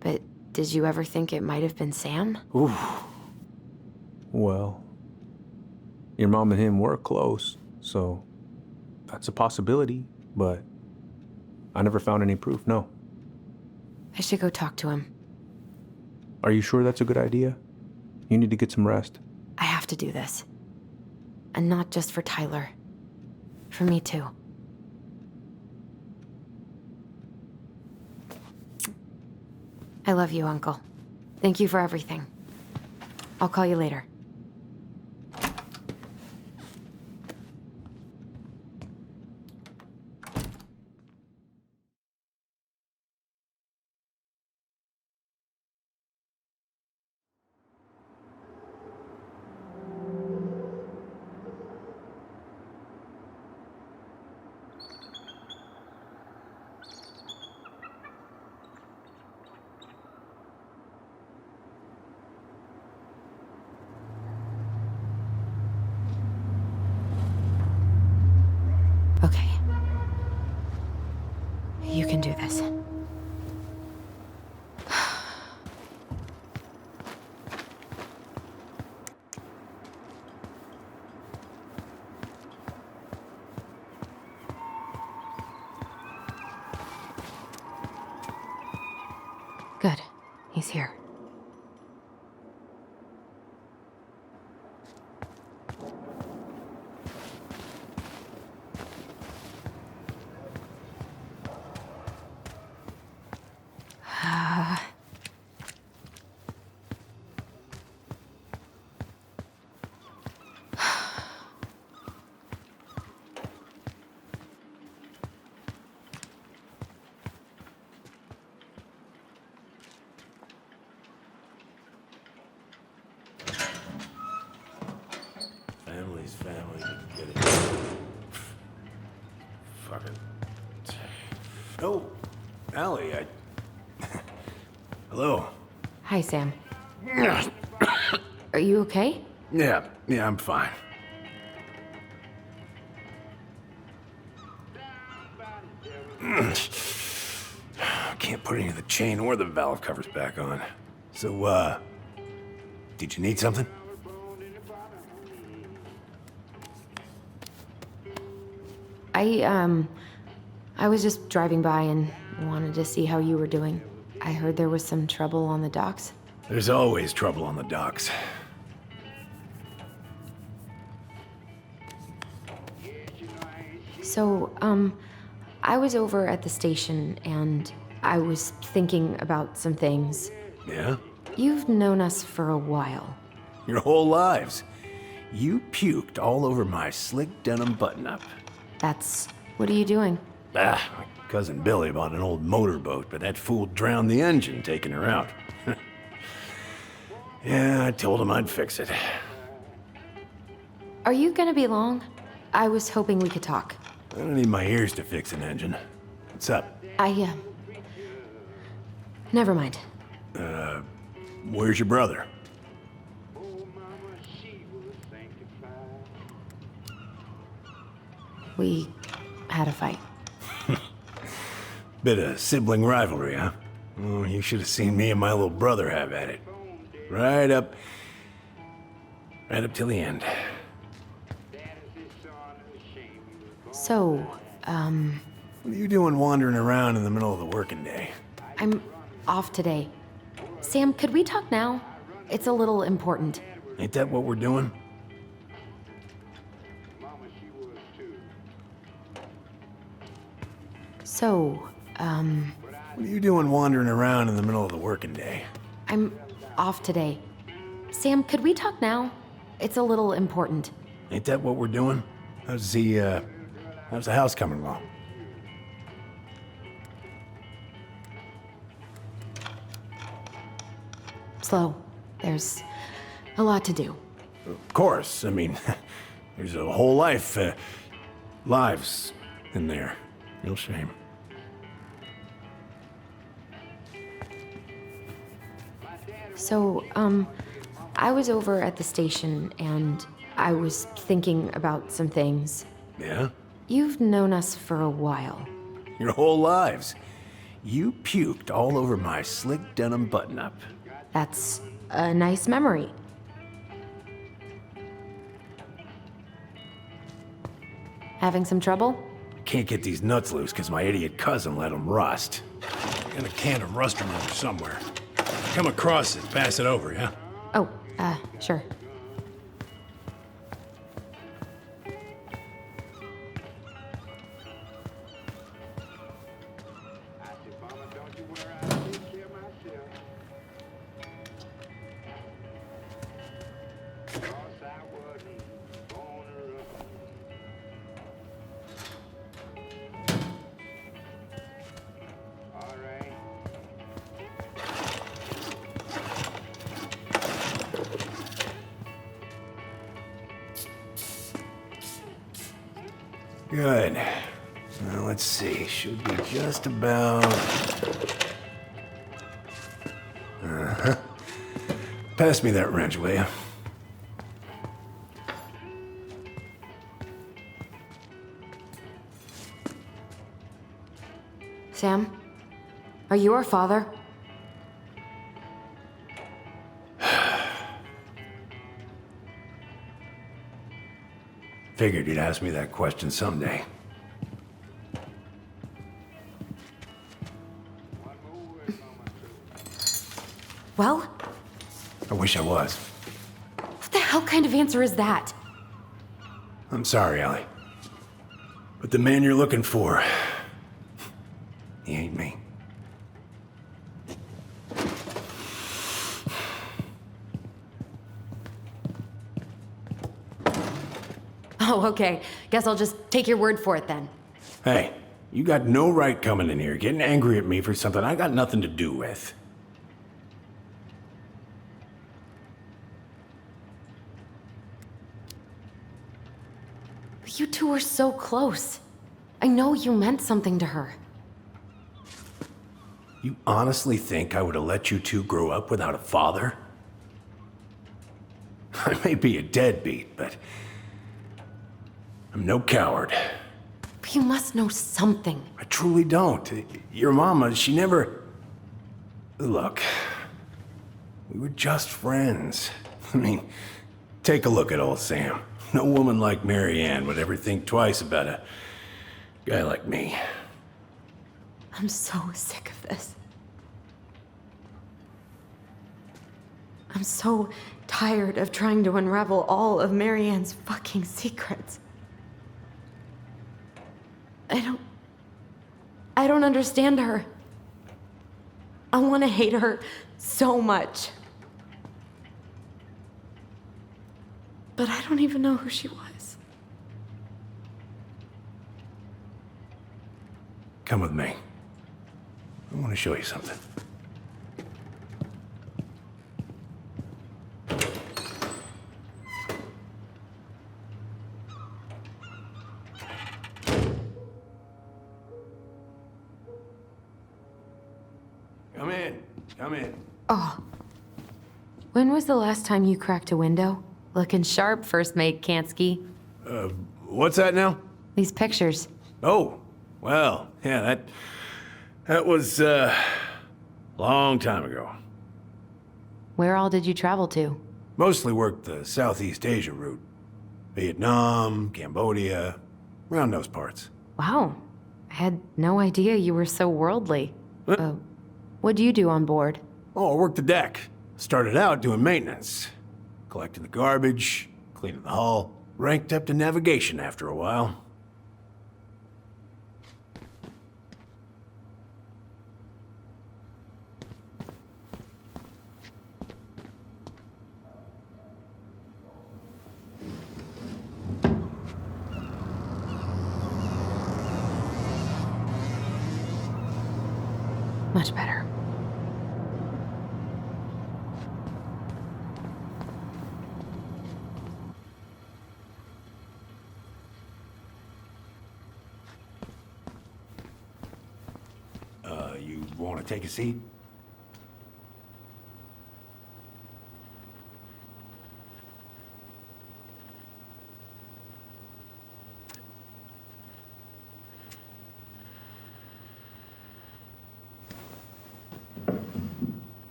But did you ever think it might have been Sam? Ooh. Well, your mom and him were close, so that's a possibility, but I never found any proof, no. I should go talk to him. Are you sure that's a good idea? You need to get some rest. I have to do this. And not just for Tyler. For me, too. I love you, Uncle. Thank you for everything. I'll call you later. Okay. You can do this. Good. He's here. fuck it. Oh, Allie, Hello. Hi, Sam. Are you okay? Yeah, I'm fine. Can't put any of the chain or the valve covers back on. So, did you need something? I was just driving by and wanted to see how you were doing. I heard there was some trouble on the docks. There's always trouble on the docks. So, I was over at the station and I was thinking about some things. Yeah? You've known us for a while. Your whole lives. You puked all over my slick denim button-up. What are you doing? My cousin Billy bought an old motorboat, but that fool drowned the engine taking her out. Yeah, I told him I'd fix it. Are you gonna be long? I was hoping we could talk. I don't need my ears to fix an engine. What's up? Never mind. Where's your brother? We had a fight. Bit of sibling rivalry, huh? Oh, you should have seen me and my little brother have at it. Right up till the end. So, What are you doing wandering around in the middle of the working day? I'm off today. Sam, could we talk now? It's a little important. Ain't that what we're doing? So, What are you doing wandering around in the middle of the working day? I'm off today. Sam, could we talk now? It's a little important. Ain't that what we're doing? How's the house coming along? Slow. There's a lot to do. Of course. I mean, there's a whole lives in there. No shame. So, I was over at the station and I was thinking about some things. Yeah? You've known us for a while. Your whole lives. You puked all over my slick denim button-up. That's a nice memory. Having some trouble? Can't get these nuts loose because my idiot cousin let them rust. Got a can of rust remover somewhere. Come across it, pass it over, yeah? Oh, sure. Good. Now, let's see. Should be just about... Uh-huh. Pass me that wrench, will you? Sam? Are you our father? Figured you'd ask me that question someday. Well? I wish I was. What the hell kind of answer is that? I'm sorry, Allie. But the man you're looking for, he ain't me. Oh, okay. Guess I'll just take your word for it then. Hey, you got no right coming in here getting angry at me for something I got nothing to do with. You two are so close. I know you meant something to her. You honestly think I would have let you two grow up without a father? I may be a deadbeat, but I'm no coward. But you must know something. I truly don't. Your mama, she never... Look, we were just friends. I mean, take a look at old Sam. No woman like Mary Ann would ever think twice about a guy like me. I'm so sick of this. I'm so tired of trying to unravel all of Mary Ann's fucking secrets. I don't understand her. I want to hate her so much. But I don't even know who she was. Come with me. I want to show you something. Come in. Come in. Oh. When was the last time you cracked a window? Looking sharp, first mate Kansky. What's that now? These pictures. Oh, well, yeah, that was, long time ago. Where all did you travel to? Mostly worked the Southeast Asia route. Vietnam, Cambodia, around those parts. Wow. I had no idea you were so worldly. What do you do on board? Oh, I worked the deck. Started out doing maintenance. Collecting the garbage, cleaning the hull. Ranked up to navigation after a while. Much better. You want to take a seat?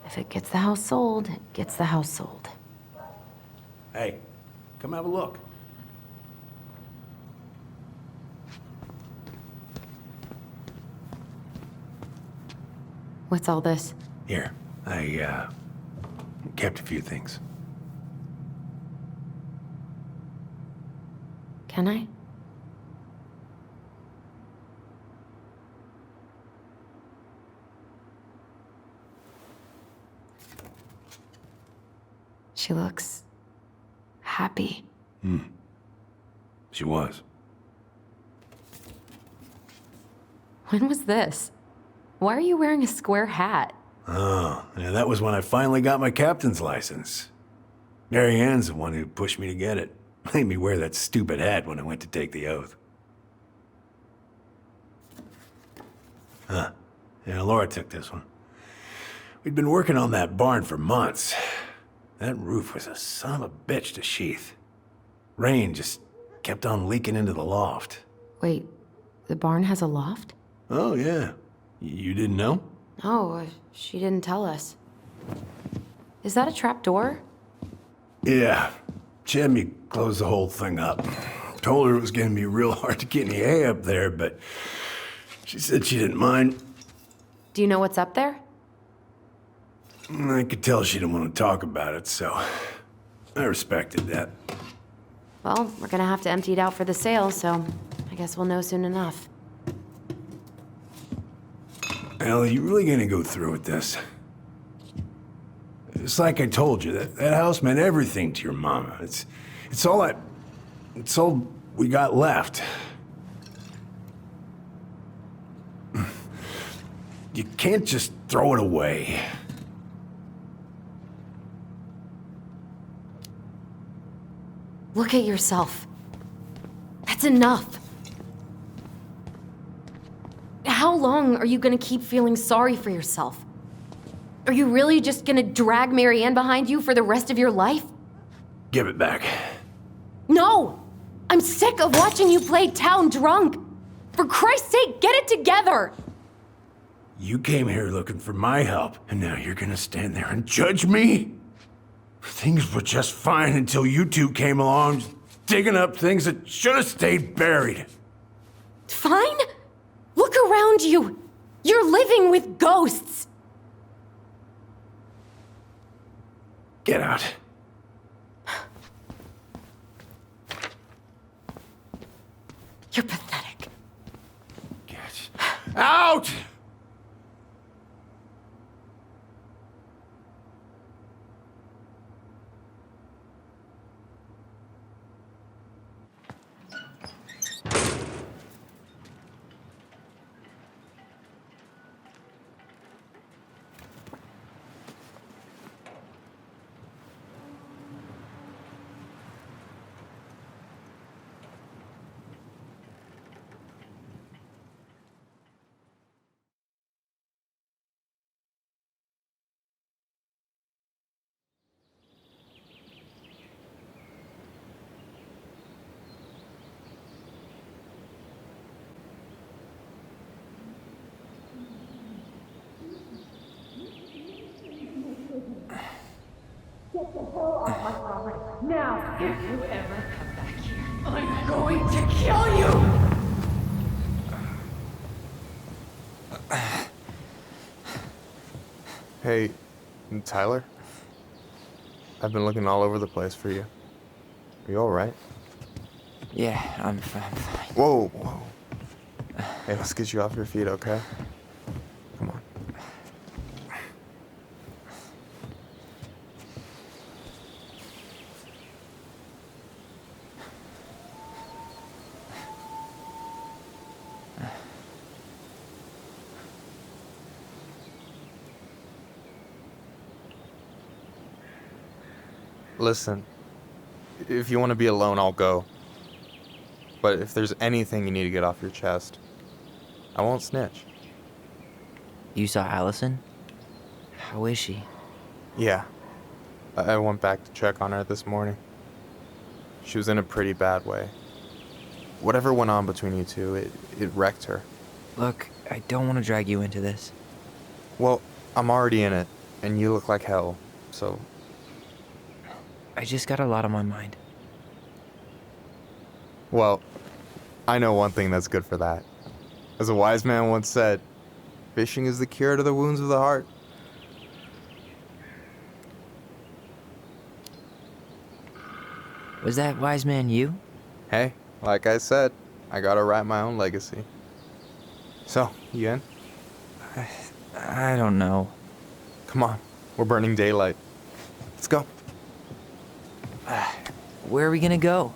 If it gets the house sold, it gets the house sold. Hey, come have a look. What's all this? Here, I, kept a few things. Can I? She looks happy. She was. When was this? Why are you wearing a square hat? Oh, yeah, that was when I finally got my captain's license. Mary Ann's the one who pushed me to get it. Made me wear that stupid hat when I went to take the oath. Huh. Yeah, Laura took this one. We'd been working on that barn for months. That roof was a son of a bitch to sheath. Rain just kept on leaking into the loft. Wait, the barn has a loft? Oh, yeah. You didn't know? Oh, she didn't tell us. Is that a trap door? Yeah. She had me close the whole thing up. Told her it was gonna be real hard to get any hay up there, but she said she didn't mind. Do you know what's up there? I could tell she didn't want to talk about it, so I respected that. Well, we're gonna have to empty it out for the sale, so I guess we'll know soon enough. Al, are you really gonna go through with this? It's like I told you, that house meant everything to your mama. It's all we got left. You can't just throw it away. Look at yourself. That's enough. How long are you gonna keep feeling sorry for yourself? Are you really just gonna drag Marianne behind you for the rest of your life? Give it back. No! I'm sick of watching you play town drunk! For Christ's sake, get it together! You came here looking for my help, and now you're gonna stand there and judge me? Things were just fine until you two came along, digging up things that should have stayed buried. Fine? Look around you! You're living with ghosts! Get out. You're pathetic. Get out! Get the hell off my property. Now, if you ever come back here, I'm going to kill you! Hey, Tyler? I've been looking all over the place for you. Are you alright? Yeah, I'm fine. Whoa, whoa. Hey, let's get you off your feet, okay? Come on. Listen, if you want to be alone, I'll go. But if there's anything you need to get off your chest, I won't snitch. You saw Allison? How is she? Yeah. I went back to check on her this morning. She was in a pretty bad way. Whatever went on between you two, it wrecked her. Look, I don't want to drag you into this. Well, I'm already in it, and you look like hell, so... I just got a lot on my mind. Well, I know one thing that's good for that. As a wise man once said, fishing is the cure to the wounds of the heart. Was that wise man you? Hey, like I said, I gotta write my own legacy. So, you in? I don't know. Come on, we're burning daylight. Let's go. Where are we gonna go?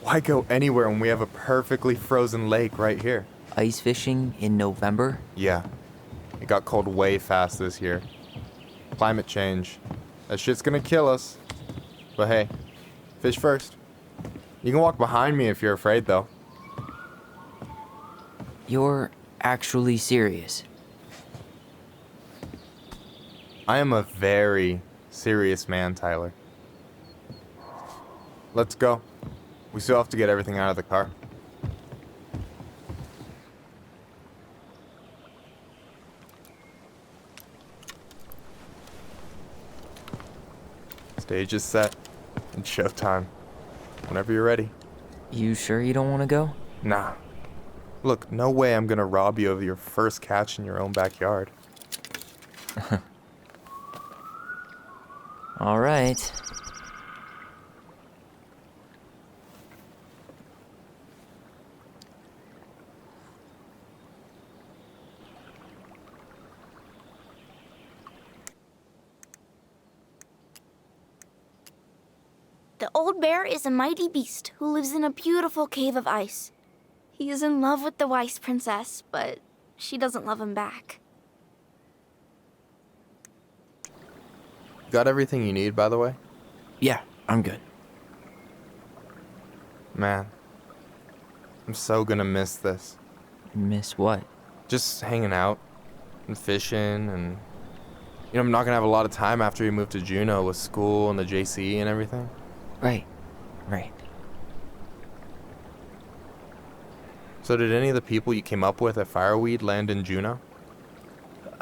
Why go anywhere when we have a perfectly frozen lake right here? Ice fishing in November? Yeah. It got cold way fast this year. Climate change. That shit's gonna kill us. But hey, fish first. You can walk behind me if you're afraid, though. You're actually serious? I am a very serious man, Tyler. Let's go. We still have to get everything out of the car. Stage is set. It's showtime. Whenever you're ready. You sure you don't want to go? Nah. Look, no way I'm gonna rob you of your first catch in your own backyard. All right. The old bear is a mighty beast who lives in a beautiful cave of ice. He is in love with the wise princess, but she doesn't love him back. Got everything you need, by the way? Yeah, I'm good. Man, I'm so gonna miss this. Miss what? Just hanging out and fishing and... You know, I'm not gonna have a lot of time after we move to Juneau with school and the JCE and everything. Right. So did any of the people you came up with at Fireweed land in Juneau?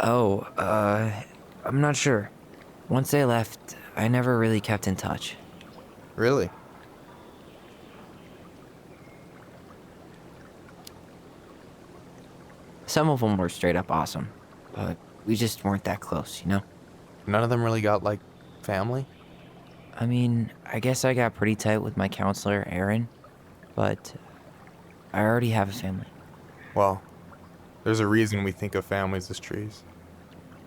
Oh, I'm not sure. Once they left, I never really kept in touch. Really? Some of them were straight up awesome, but we just weren't that close, you know? None of them really got, like, family? I mean, I guess I got pretty tight with my counselor, Aaron, but I already have a family. Well, there's a reason we think of families as trees.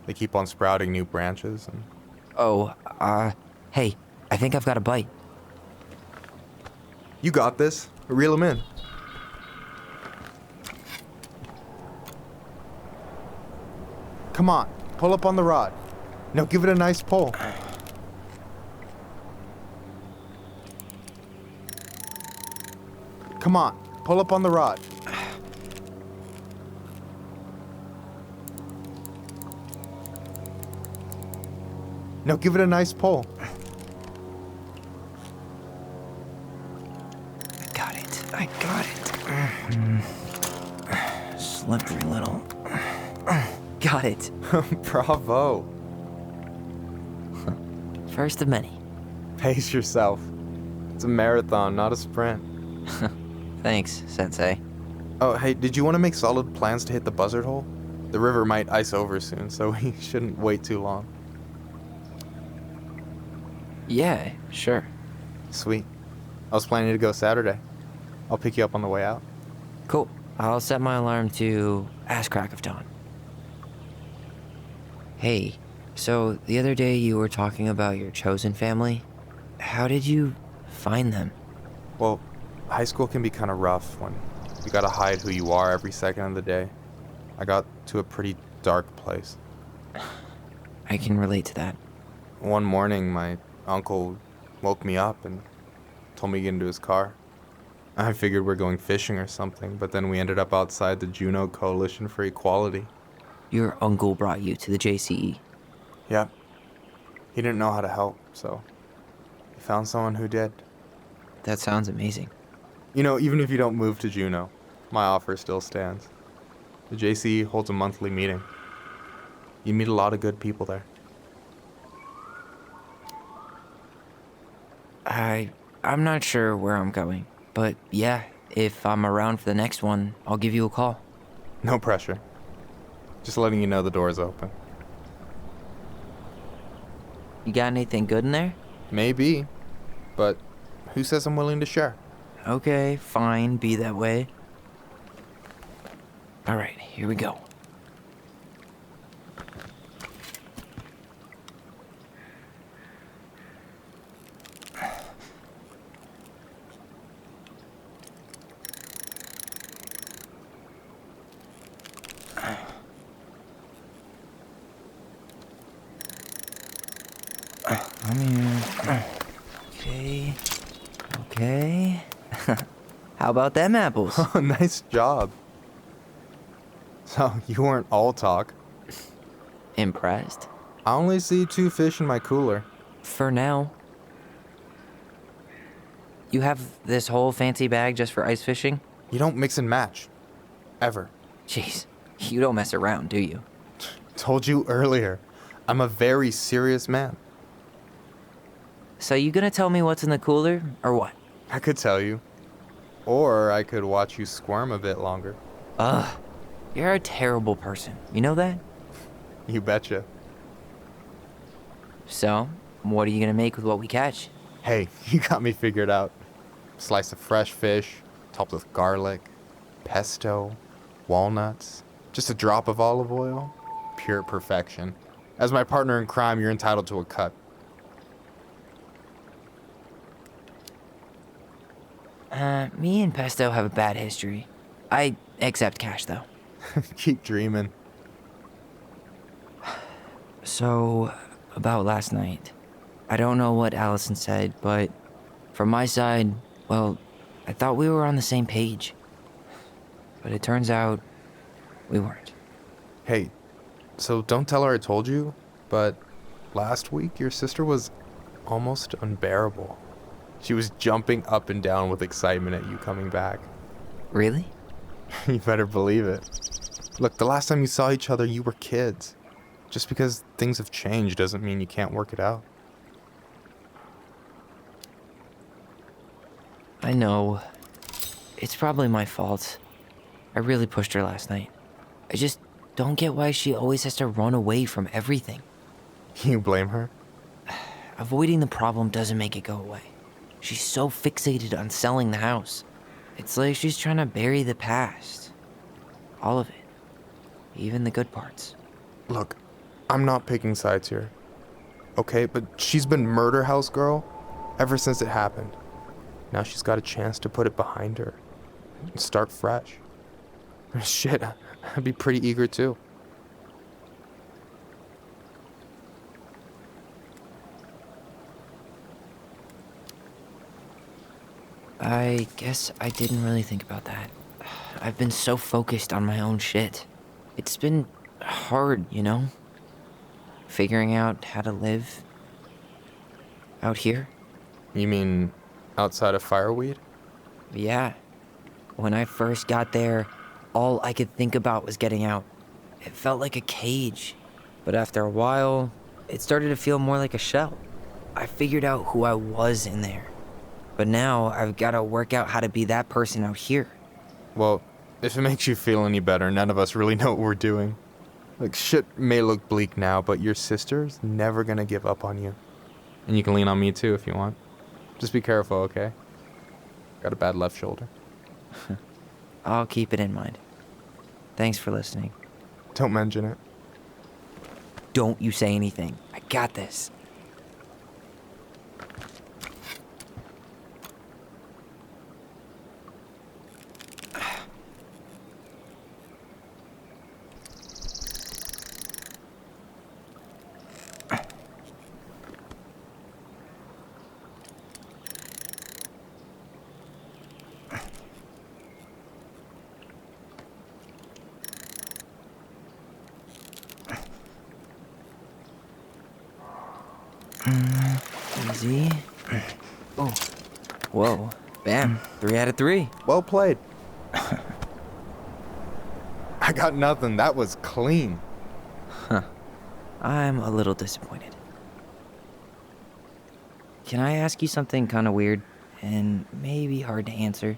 They keep on sprouting new branches and... Oh, hey, I think I've got a bite. You got this. Reel them in. Come on, pull up on the rod. Now give it a nice pull. Come on, pull up on the rod. Now give it a nice pull. I got it. Slippery little. Got it. Bravo. First of many. Pace yourself. It's a marathon, not a sprint. Thanks, Sensei. Oh, hey, did you want to make solid plans to hit the buzzard hole? The river might ice over soon, so we shouldn't wait too long. Yeah, sure. Sweet. I was planning to go Saturday. I'll pick you up on the way out. Cool. I'll set my alarm to ass crack of dawn. Hey, so the other day you were talking about your chosen family. How did you find them? Well, high school can be kind of rough when you gotta hide who you are every second of the day. I got to a pretty dark place. I can relate to that. One morning, my uncle woke me up and told me to get into his car. I figured we're going fishing or something, but then we ended up outside the Juneau Coalition for Equality. Your uncle brought you to the JCE. Yep. He didn't know how to help, so he found someone who did. That sounds amazing. You know, even if you don't move to Juneau, my offer still stands. The JCE holds a monthly meeting. You meet a lot of good people there. I'm not sure where I'm going, but yeah, if I'm around for the next one, I'll give you a call. No pressure. Just letting you know the door's open. You got anything good in there? Maybe, but who says I'm willing to share? Okay, fine, be that way. Alright, here we go. Okay. How about them apples? Oh, nice job. So, you weren't all talk. Impressed? I only see 2 fish in my cooler. For now. You have this whole fancy bag just for ice fishing? You don't mix and match. Ever. Jeez, you don't mess around, do you? Told you earlier. I'm a very serious man. So you gonna tell me what's in the cooler, or what? I could tell you. Or I could watch you squirm a bit longer. Ugh, you're a terrible person. You know that? You betcha. So, what are you gonna make with what we catch? Hey, you got me figured out. Slice of fresh fish, topped with garlic, pesto, walnuts, just a drop of olive oil. Pure perfection. As my partner in crime, you're entitled to a cut. Me and Pesto have a bad history. I accept cash, though. Keep dreaming. So, about last night. I don't know what Allison said, but from my side, well, I thought we were on the same page. But it turns out we weren't. Hey, so don't tell her I told you, but last week your sister was almost unbearable. She was jumping up and down with excitement at you coming back. Really? You better believe it. Look, the last time you saw each other, you were kids. Just because things have changed doesn't mean you can't work it out. I know. It's probably my fault. I really pushed her last night. I just don't get why she always has to run away from everything. You blame her? Avoiding the problem doesn't make it go away. She's so fixated on selling the house. It's like she's trying to bury the past. All of it. Even the good parts. Look, I'm not picking sides here. Okay, but she's been murder house girl ever since it happened. Now she's got a chance to put it behind her and start fresh. Shit, I'd be pretty eager too. I guess I didn't really think about that. I've been so focused on my own shit. It's been hard, you know? Figuring out how to live out here. You mean outside of Fireweed? Yeah. When I first got there, all I could think about was getting out. It felt like a cage. But after a while, it started to feel more like a shell. I figured out who I was in there. But now I've got to work out how to be that person out here. Well, if it makes you feel any better, none of us really know what we're doing. Like, shit may look bleak now, but your sister's never gonna give up on you. And you can lean on me too if you want. Just be careful, okay? Got a bad left shoulder. I'll keep it in mind. Thanks for listening. Don't mention it. Don't you say anything. I got this. Easy. Oh. Whoa. Bam. 3 out of 3. Well played. I got nothing. That was clean. Huh. I'm a little disappointed. Can I ask you something kind of weird and maybe hard to answer?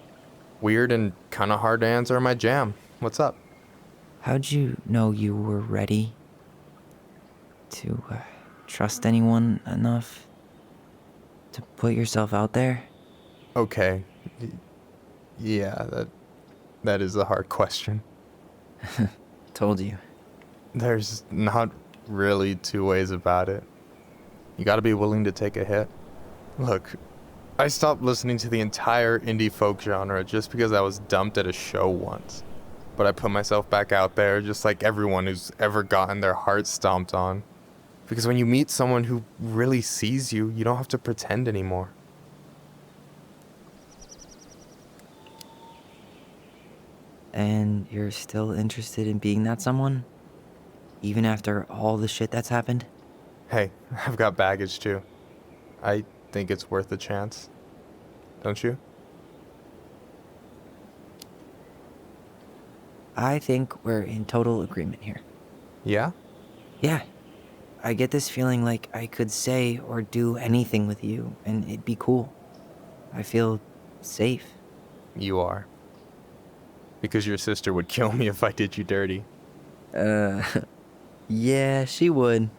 Weird and kind of hard to answer my jam. What's up? How'd you know you were ready to trust anyone enough to put yourself out there? Okay. Yeah, that is a hard question. Told you. There's not really two ways about it. You gotta be willing to take a hit. Look, I stopped listening to the entire indie folk genre just because I was dumped at a show once. But I put myself back out there just like everyone who's ever gotten their heart stomped on. Because when you meet someone who really sees you, you don't have to pretend anymore. And you're still interested in being that someone? Even after all the shit that's happened? Hey, I've got baggage too. I think it's worth a chance. Don't you? I think we're in total agreement here. Yeah? Yeah. I get this feeling like I could say or do anything with you, and it'd be cool. I feel safe. You are. Because your sister would kill me if I did you dirty. Yeah, she would.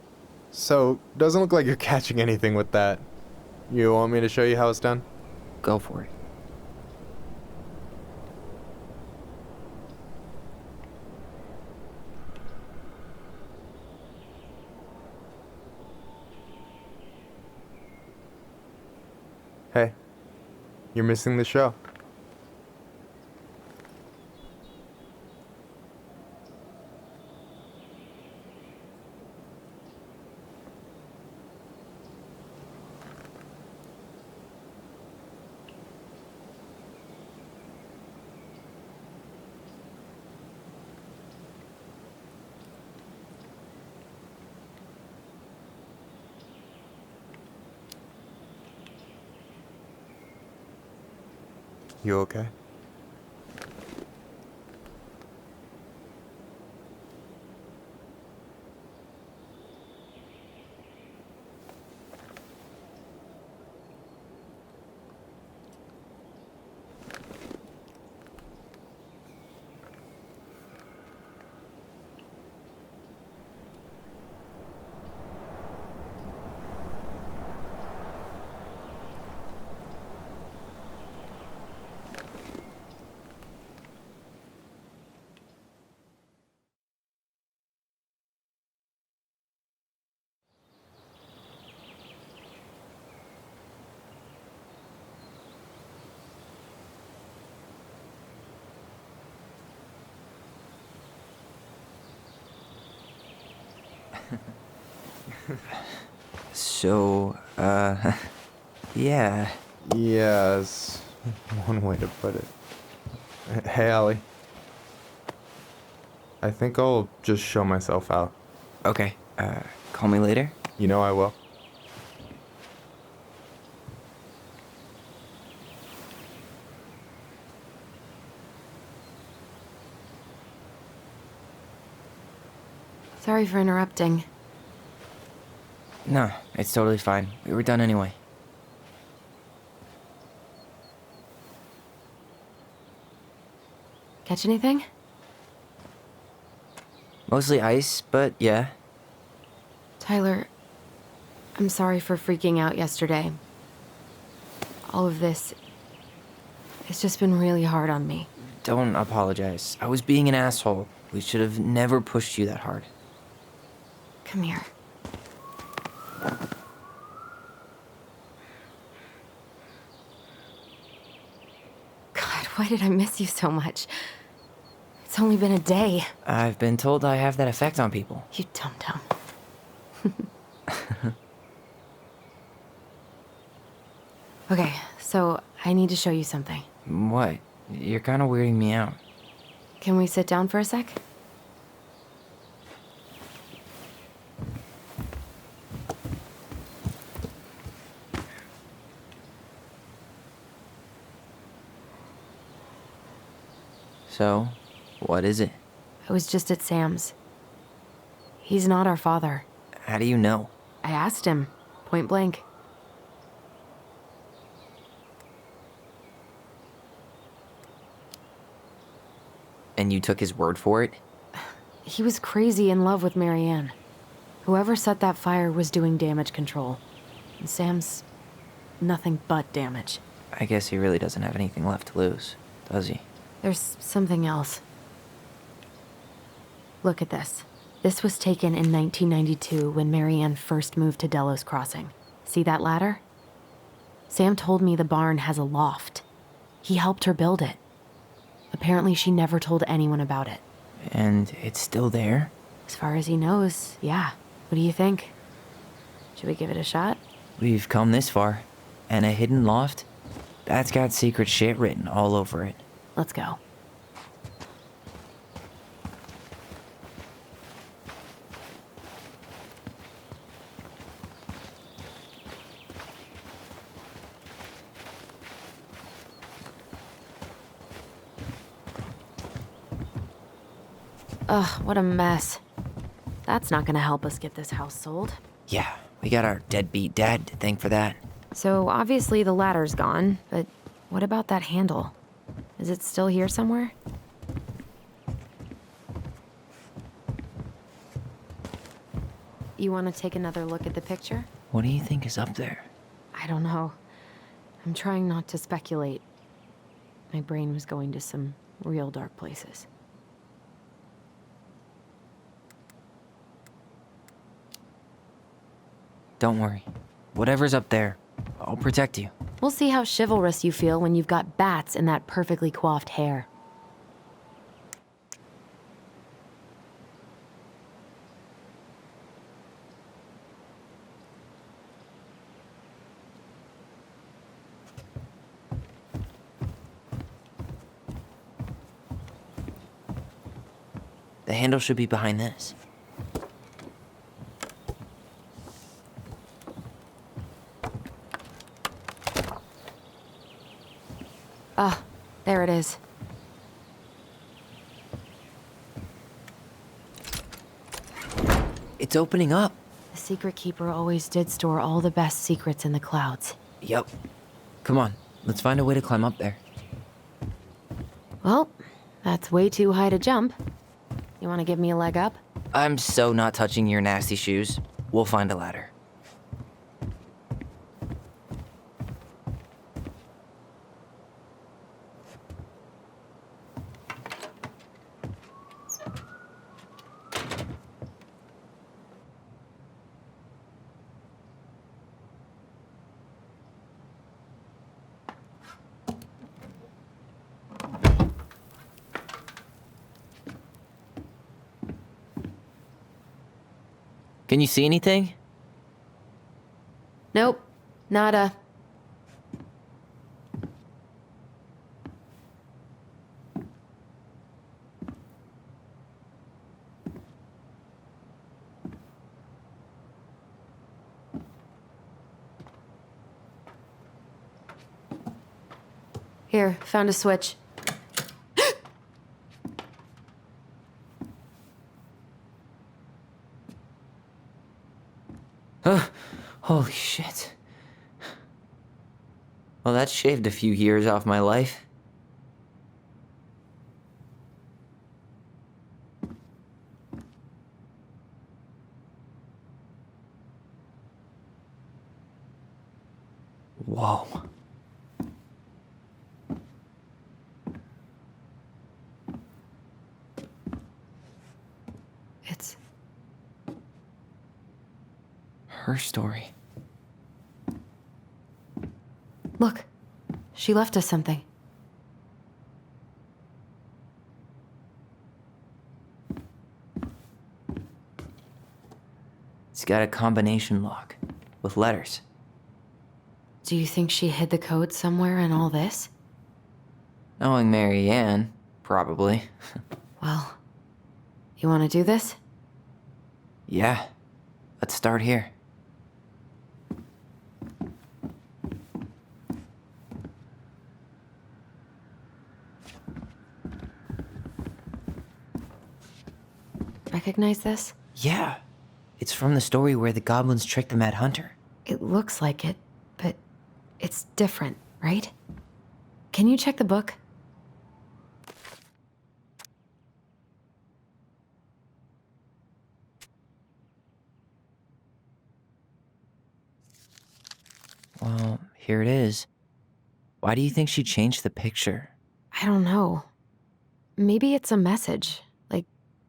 So, doesn't look like you're catching anything with that. You want me to show you how it's done? Go for it. Hey, you're missing the show. You okay? So, yeah. Yeah, is one way to put it. Hey, Allie. I think I'll just show myself out. Okay, call me later? You know I will. Sorry for interrupting. No, it's totally fine. We were done anyway. Catch anything? Mostly ice, but yeah. Tyler, I'm sorry for freaking out yesterday. All of this, it's just been really hard on me. Don't apologize. I was being an asshole. We should have never pushed you that hard. Come here. God, why did I miss you so much? It's only been a day. I've been told I have that effect on people. You dum-dum. Okay, so I need to show you something. What? You're kind of weirding me out. Can we sit down for a sec? So, what is it? I was just at Sam's. He's not our father. How do you know? I asked him, point blank. And you took his word for it? He was crazy in love with Marianne. Whoever set that fire was doing damage control. And Sam's nothing but damage. I guess he really doesn't have anything left to lose, does he? There's something else. Look at this. This was taken in 1992 when Marianne first moved to Delos Crossing. See that ladder? Sam told me the barn has a loft. He helped her build it. Apparently she never told anyone about it. And it's still there? As far as he knows, yeah. What do you think? Should we give it a shot? We've come this far. And a hidden loft? That's got secret shit written all over it. Let's go. Ugh, what a mess. That's not gonna help us get this house sold. Yeah, we got our deadbeat dad to thank for that. So obviously the ladder's gone, but what about that handle? Is it still here somewhere? You want to take another look at the picture? What do you think is up there? I don't know. I'm trying not to speculate. My brain was going to some real dark places. Don't worry. Whatever's up there, I'll protect you. We'll see how chivalrous you feel when you've got bats in that perfectly coiffed hair. The handle should be behind this. There it is. It's opening up. The Secret Keeper always did store all the best secrets in the clouds. Yep. Come on, let's find a way to climb up there. Well, that's way too high to jump. You want to give me a leg up? I'm so not touching your nasty shoes. We'll find a ladder. Can you see anything? Nope. Nada. Here, found a switch. Holy shit. Well, that shaved a few years off my life. Whoa. It's her story. Look, she left us something. It's got a combination lock with letters. Do you think she hid the code somewhere in all this? Knowing Mary Ann, probably. Well, you want to do this? Yeah, let's start here. Recognize this? Yeah, it's from the story where the goblins tricked the Mad Hunter. It looks like it, but it's different, right? Can you check the book? Well, here it is. Why do you think she changed the picture? I don't know. Maybe it's a message. Like,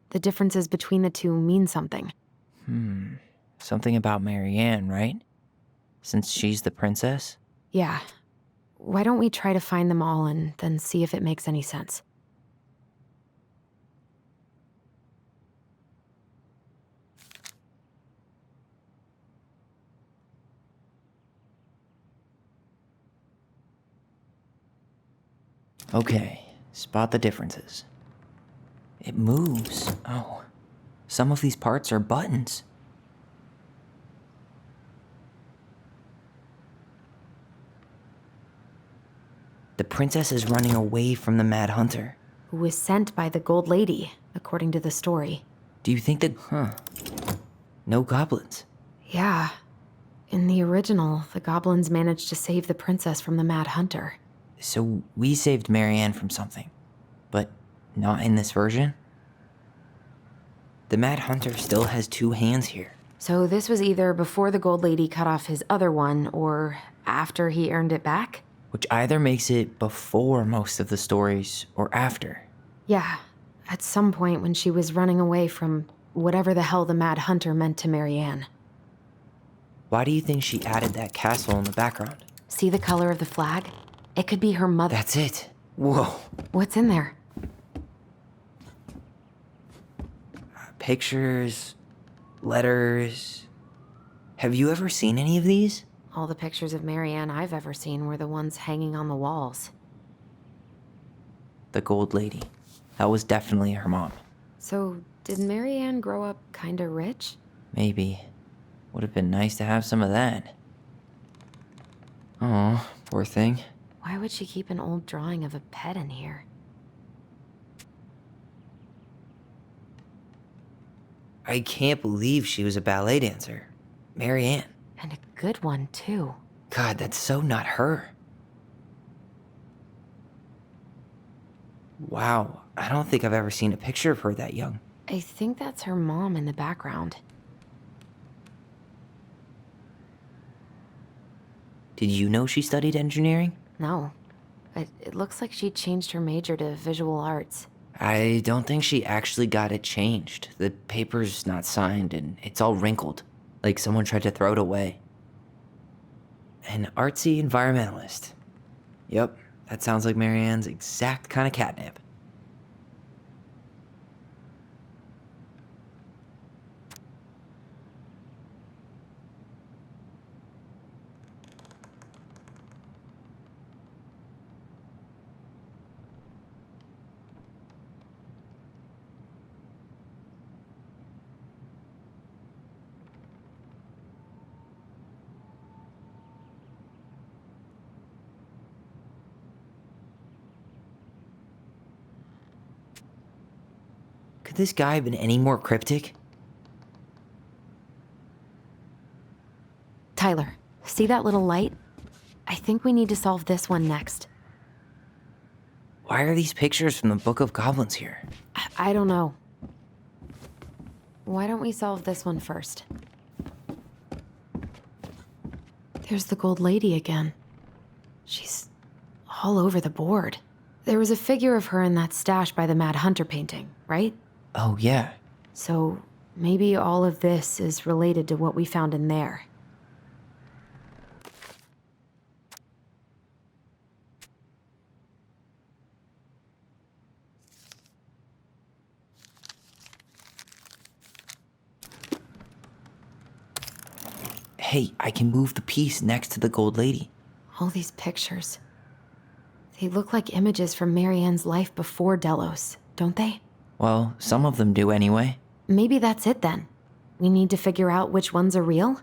the differences between the two mean something. Something about Mary Ann, right? Since she's the princess? Yeah. Why don't we try to find them all and then see if it makes any sense? Okay, spot the differences. It moves. Oh, some of these parts are buttons. The princess is running away from the Mad Hunter. Who was sent by the Gold Lady, according to the story. Do you think that... No goblins. Yeah. In the original, the goblins managed to save the princess from the Mad Hunter. So we saved Mary Ann from something, but not in this version? The Mad Hunter still has two hands here. So this was either before the Gold Lady cut off his other one, or after he earned it back? Which either makes it before most of the stories, or after. Yeah, at some point when she was running away from whatever the hell the Mad Hunter meant to Mary Ann. Why do you think she added that castle in the background? See the color of the flag? It could be her mother. That's it. Whoa. What's in there? Pictures, letters. Have you ever seen any of these? All the pictures of Mary Ann I've ever seen were the ones hanging on the walls. The Gold Lady. That was definitely her mom. So, did Mary Ann grow up kinda rich? Maybe. Would have been nice to have some of that. Oh, poor thing. Why would she keep an old drawing of a pet in here? I can't believe she was a ballet dancer. Mary Ann. And a good one, too. God, that's so not her. Wow, I don't think I've ever seen a picture of her that young. I think that's her mom in the background. Did you know she studied engineering? No. It looks like she changed her major to visual arts. I don't think she actually got it changed. The paper's not signed and it's all wrinkled, like someone tried to throw it away. An artsy environmentalist. Yep, that sounds like Mary Ann's exact kind of catnip. Could this guy have been any more cryptic? Tyler, see that little light? I think we need to solve this one next. Why are these pictures from the Book of Goblins here? I don't know. Why don't we solve this one first? There's the gold lady again. She's all over the board. There was a figure of her in that stash by the Mad Hunter painting, right? Oh, yeah. So maybe all of this is related to what we found in there. Hey, I can move the piece next to the gold lady. All these pictures. They look like images from Mary Ann's life before Delos, don't they? Well, some of them do anyway. Maybe that's it then. We need to figure out which ones are real?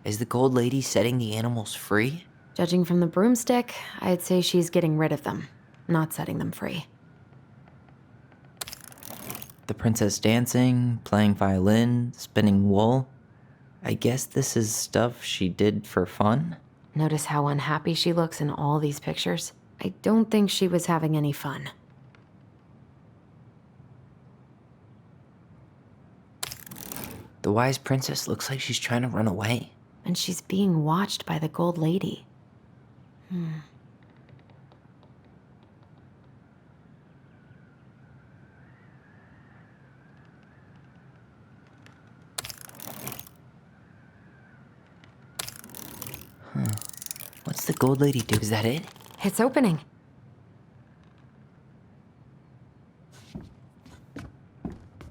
Is the gold lady setting the animals free? Judging from the broomstick, I'd say she's getting rid of them, not setting them free. The princess dancing, playing violin, spinning wool. I guess this is stuff she did for fun? Notice how unhappy she looks in all these pictures? I don't think she was having any fun. The wise princess looks like she's trying to run away. And she's being watched by the gold lady. What's the gold lady do? Is that it? It's opening.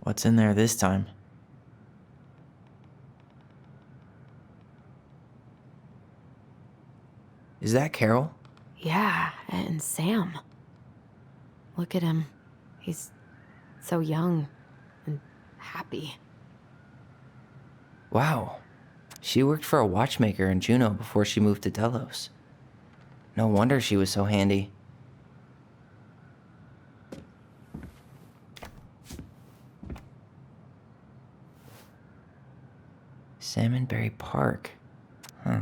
What's in there this time? Is that Carol? Yeah, and Sam. Look at him. He's so young and happy. Wow. She worked for a watchmaker in Juneau before she moved to Delos. No wonder she was so handy. Salmonberry Park. Huh.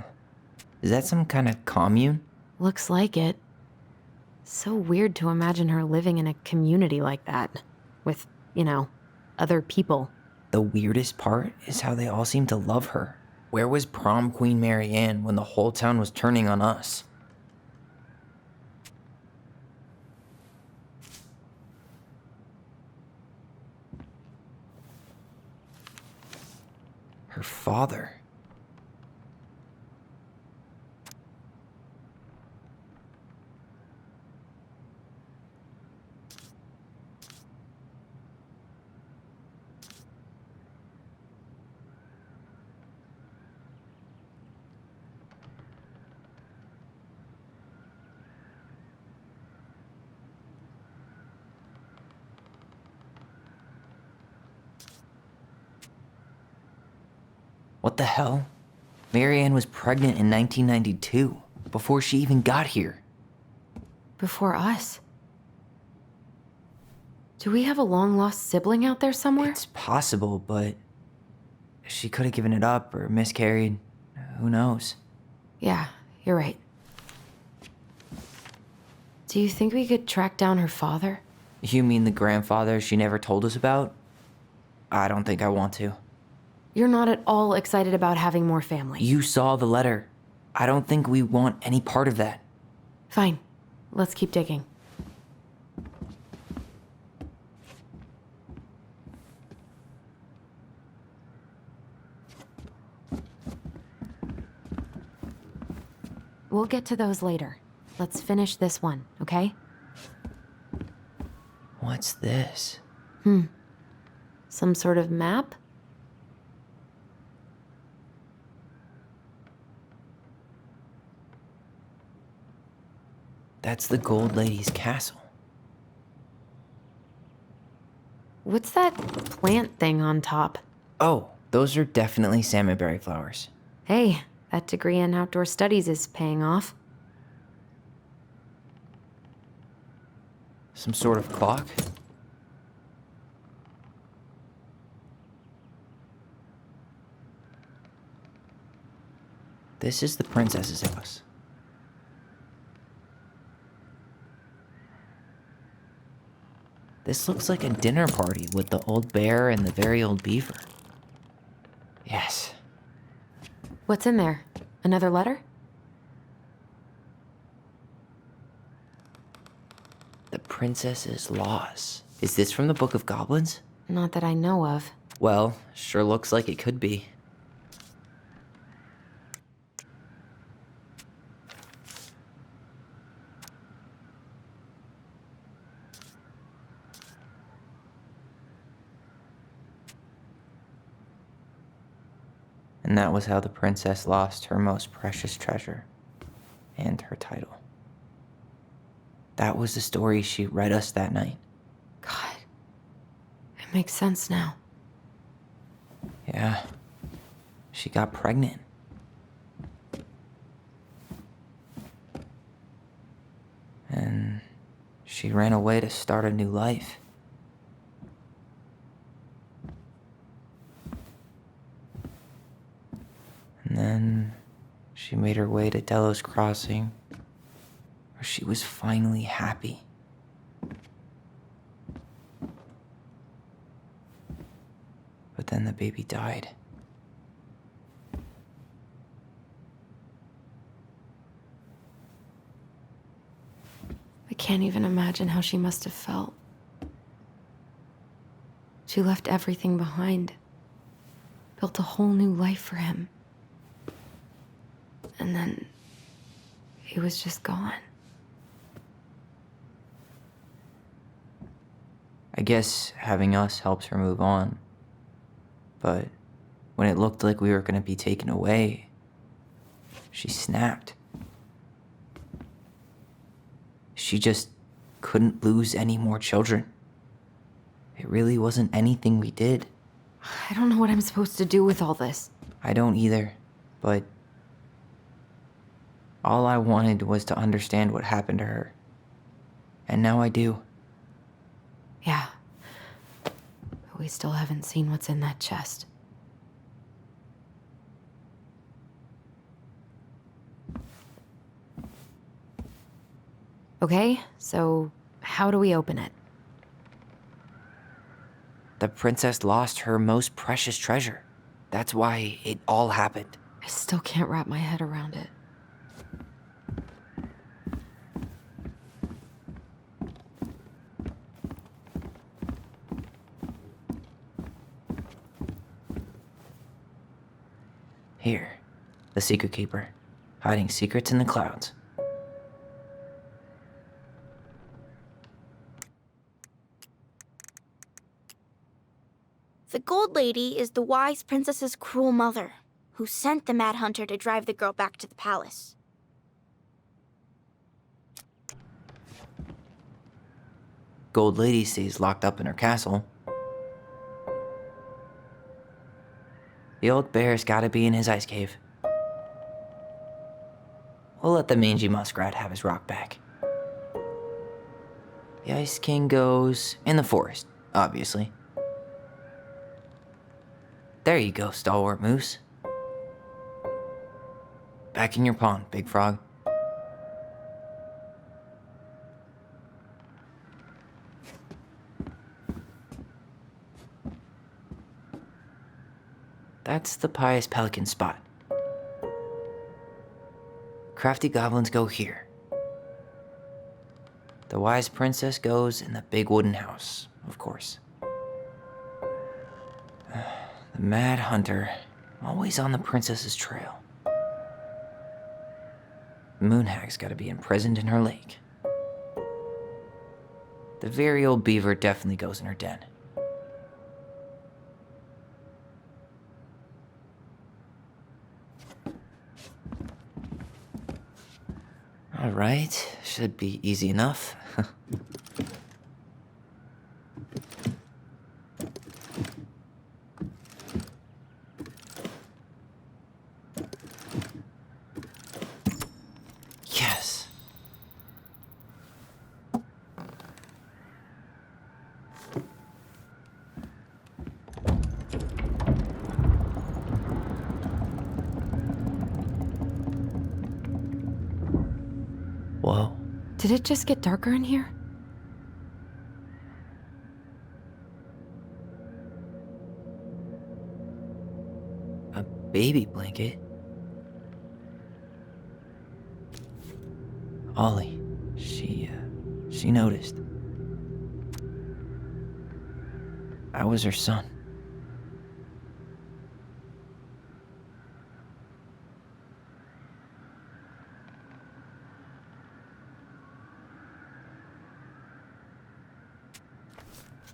Is that some kind of commune? Looks like it. So weird to imagine her living in a community like that. With, other people. The weirdest part is how they all seem to love her. Where was prom queen Mary Ann when the whole town was turning on us? Her father. What the hell? Marianne was pregnant in 1992, before she even got here. Before us? Do we have a long-lost sibling out there somewhere? It's possible, but she could have given it up or miscarried. Who knows? Yeah, you're right. Do you think we could track down her father? You mean the grandfather she never told us about? I don't think I want to. You're not at all excited about having more family. You saw the letter. I don't think we want any part of that. Fine. Let's keep digging. We'll get to those later. Let's finish this one, okay? What's this? Some sort of map? That's the Gold Lady's castle. What's that plant thing on top? Oh, those are definitely salmonberry flowers. Hey, that degree in outdoor studies is paying off. Some sort of clock? This is the princess's house. This looks like a dinner party with the old bear and the very old beaver. Yes. What's in there? Another letter? The princess's laws. Is this from the Book of Goblins? Not that I know of. Well, sure looks like it could be. And that was how the princess lost her most precious treasure and her title. That was the story she read us that night. God. It makes sense now. Yeah. She got pregnant. And she ran away to start a new life. And then she made her way to Delos Crossing, where she was finally happy. But then the baby died. I can't even imagine how she must have felt. She left everything behind, built a whole new life for him. And then he was just gone. I guess having us helps her move on. But when it looked like we were gonna be taken away, she snapped. She just couldn't lose any more children. It really wasn't anything we did. I don't know what I'm supposed to do with all this. I don't either, but all I wanted was to understand what happened to her. And now I do. Yeah. But we still haven't seen what's in that chest. Okay, so how do we open it? The princess lost her most precious treasure. That's why it all happened. I still can't wrap my head around it. Here, the Secret Keeper, hiding secrets in the clouds. The Gold Lady is the wise princess's cruel mother, who sent the Mad Hunter to drive the girl back to the palace. Gold Lady stays locked up in her castle. The old bear's gotta be in his ice cave. We'll let the mangy muskrat have his rock back. The Ice King goes in the forest, obviously. There you go, stalwart moose. Back in your pond, big frog. That's the pious pelican spot. Crafty goblins go here. The wise princess goes in the big wooden house, of course. The Mad Hunter, always on the princess's trail. The moon hag's gotta be imprisoned in her lake. The very old beaver definitely goes in her den. Alright, should be easy enough. Yes. Whoa. Did it just get darker in here? A baby blanket? Ollie, she noticed. I was her son.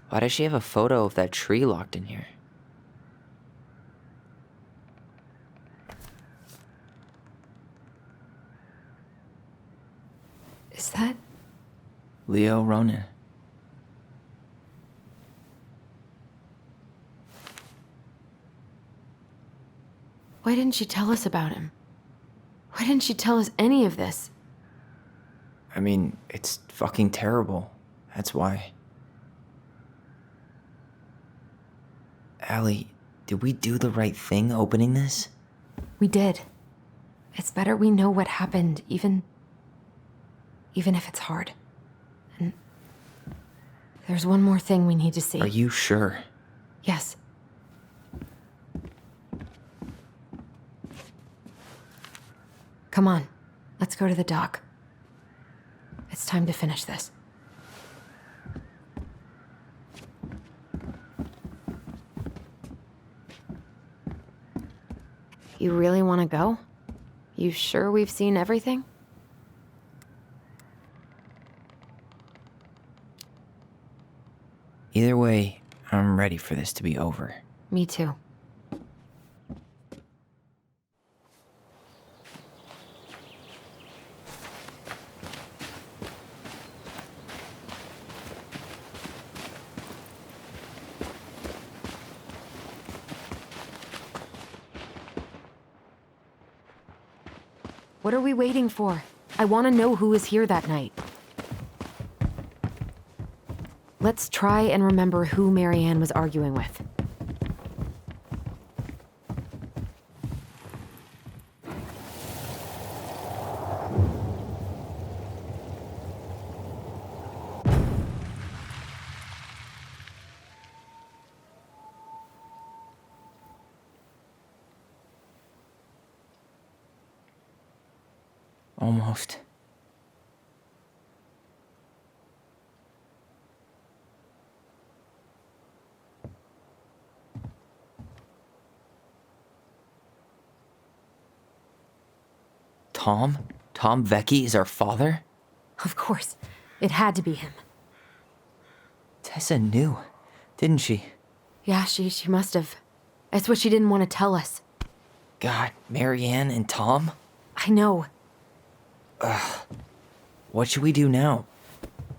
Why does she have a photo of that tree locked in here? Is that? Leo Ronan. Why didn't she tell us about him? Why didn't she tell us any of this? I mean, it's fucking terrible. That's why. Allie, did we do the right thing opening this? We did. It's better we know what happened, even if it's hard. And there's one more thing we need to see. Are you sure? Yes. Come on, let's go to the dock. It's time to finish this. You really want to go? You sure we've seen everything? Either way, I'm ready for this to be over. Me too. What are we waiting for? I want to know who was here that night. Let's try and remember who Marianne was arguing with. Almost. Tom? Tom Vecchi is our father? Of course. It had to be him. Tessa knew, didn't she? Yeah, she must have. It's what she didn't want to tell us. God, Marianne and Tom? I know. What should we do now?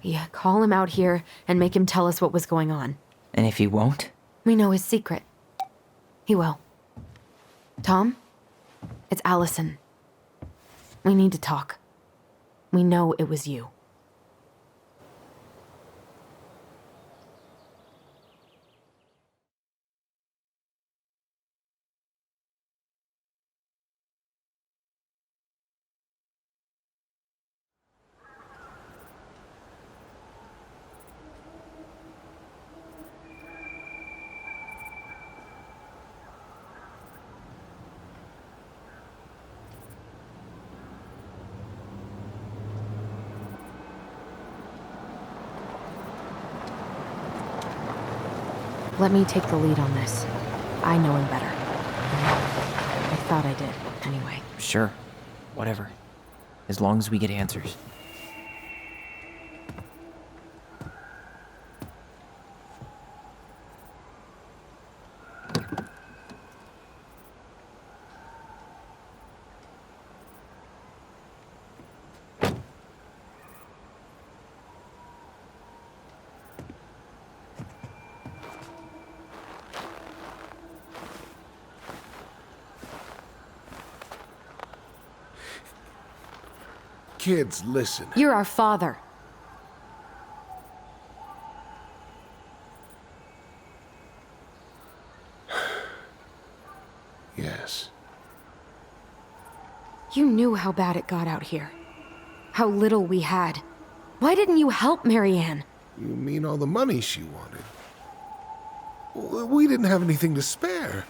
Yeah, call him out here and make him tell us what was going on. And if he won't? We know his secret. He will. Tom? It's Allison. We need to talk. We know it was you. Let me take the lead on this. I know him better. I thought I did, anyway. Sure. Whatever. As long as we get answers. Kids, listen. You're our father. Yes. You knew how bad it got out here. How little we had. Why didn't you help Marianne? You mean all the money she wanted? We didn't have anything to spare.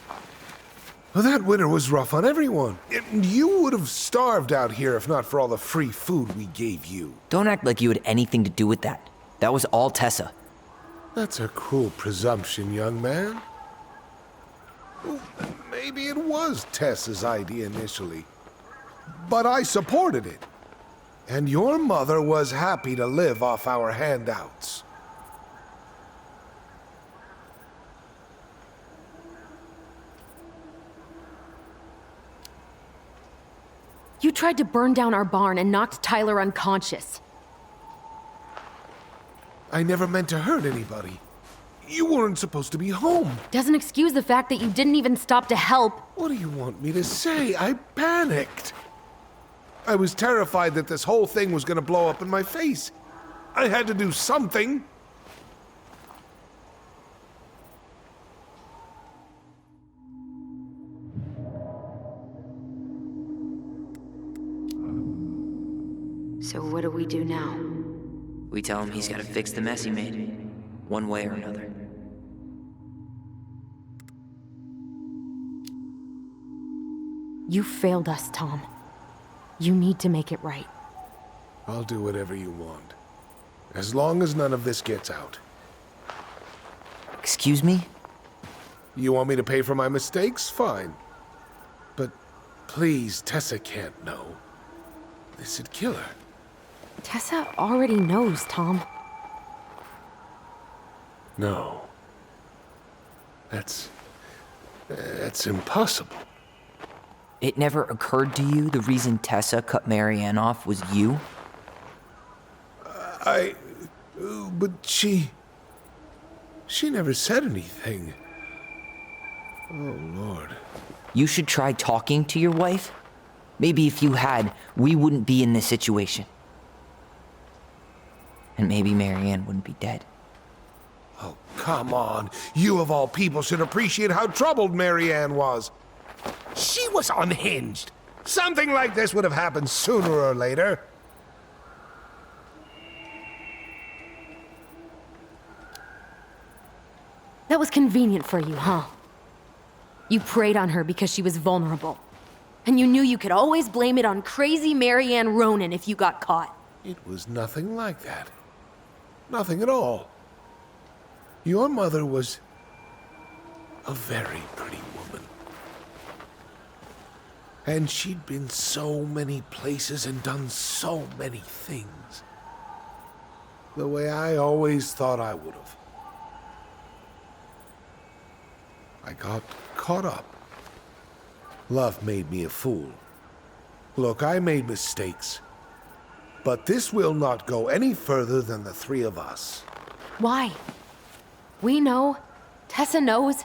Well, that winter was rough on everyone. You would have starved out here if not for all the free food we gave you. Don't act like you had anything to do with that. That was all Tessa. That's a cruel presumption, young man. Well, maybe it was Tessa's idea initially. But I supported it. And your mother was happy to live off our handouts. You tried to burn down our barn and knocked Tyler unconscious. I never meant to hurt anybody. You weren't supposed to be home. Doesn't excuse the fact that you didn't even stop to help. What do you want me to say? I panicked. I was terrified that this whole thing was going to blow up in my face. I had to do something. So what do we do now? We tell him he's got to fix the mess he made, one way or another. You failed us, Tom. You need to make it right. I'll do whatever you want. As long as none of this gets out. Excuse me? You want me to pay for my mistakes? Fine. But please, Tessa can't know. This'd kill her. Tessa already knows, Tom. No. That's impossible. It never occurred to you the reason Tessa cut Marianne off was you? But she never said anything. Oh, Lord. You should try talking to your wife. Maybe if you had, we wouldn't be in this situation. And maybe Marianne wouldn't be dead. Oh, come on. You of all people should appreciate how troubled Marianne was. She was unhinged. Something like this would have happened sooner or later. That was convenient for you, huh? You preyed on her because she was vulnerable. And you knew you could always blame it on crazy Marianne Ronan if you got caught. It was nothing like that. Nothing at all. Your mother was a very pretty woman. And she'd been so many places and done so many things. The way I always thought I would have. I got caught up. Love made me a fool. Look, I made mistakes. But this will not go any further than the three of us. Why? We know. Tessa knows.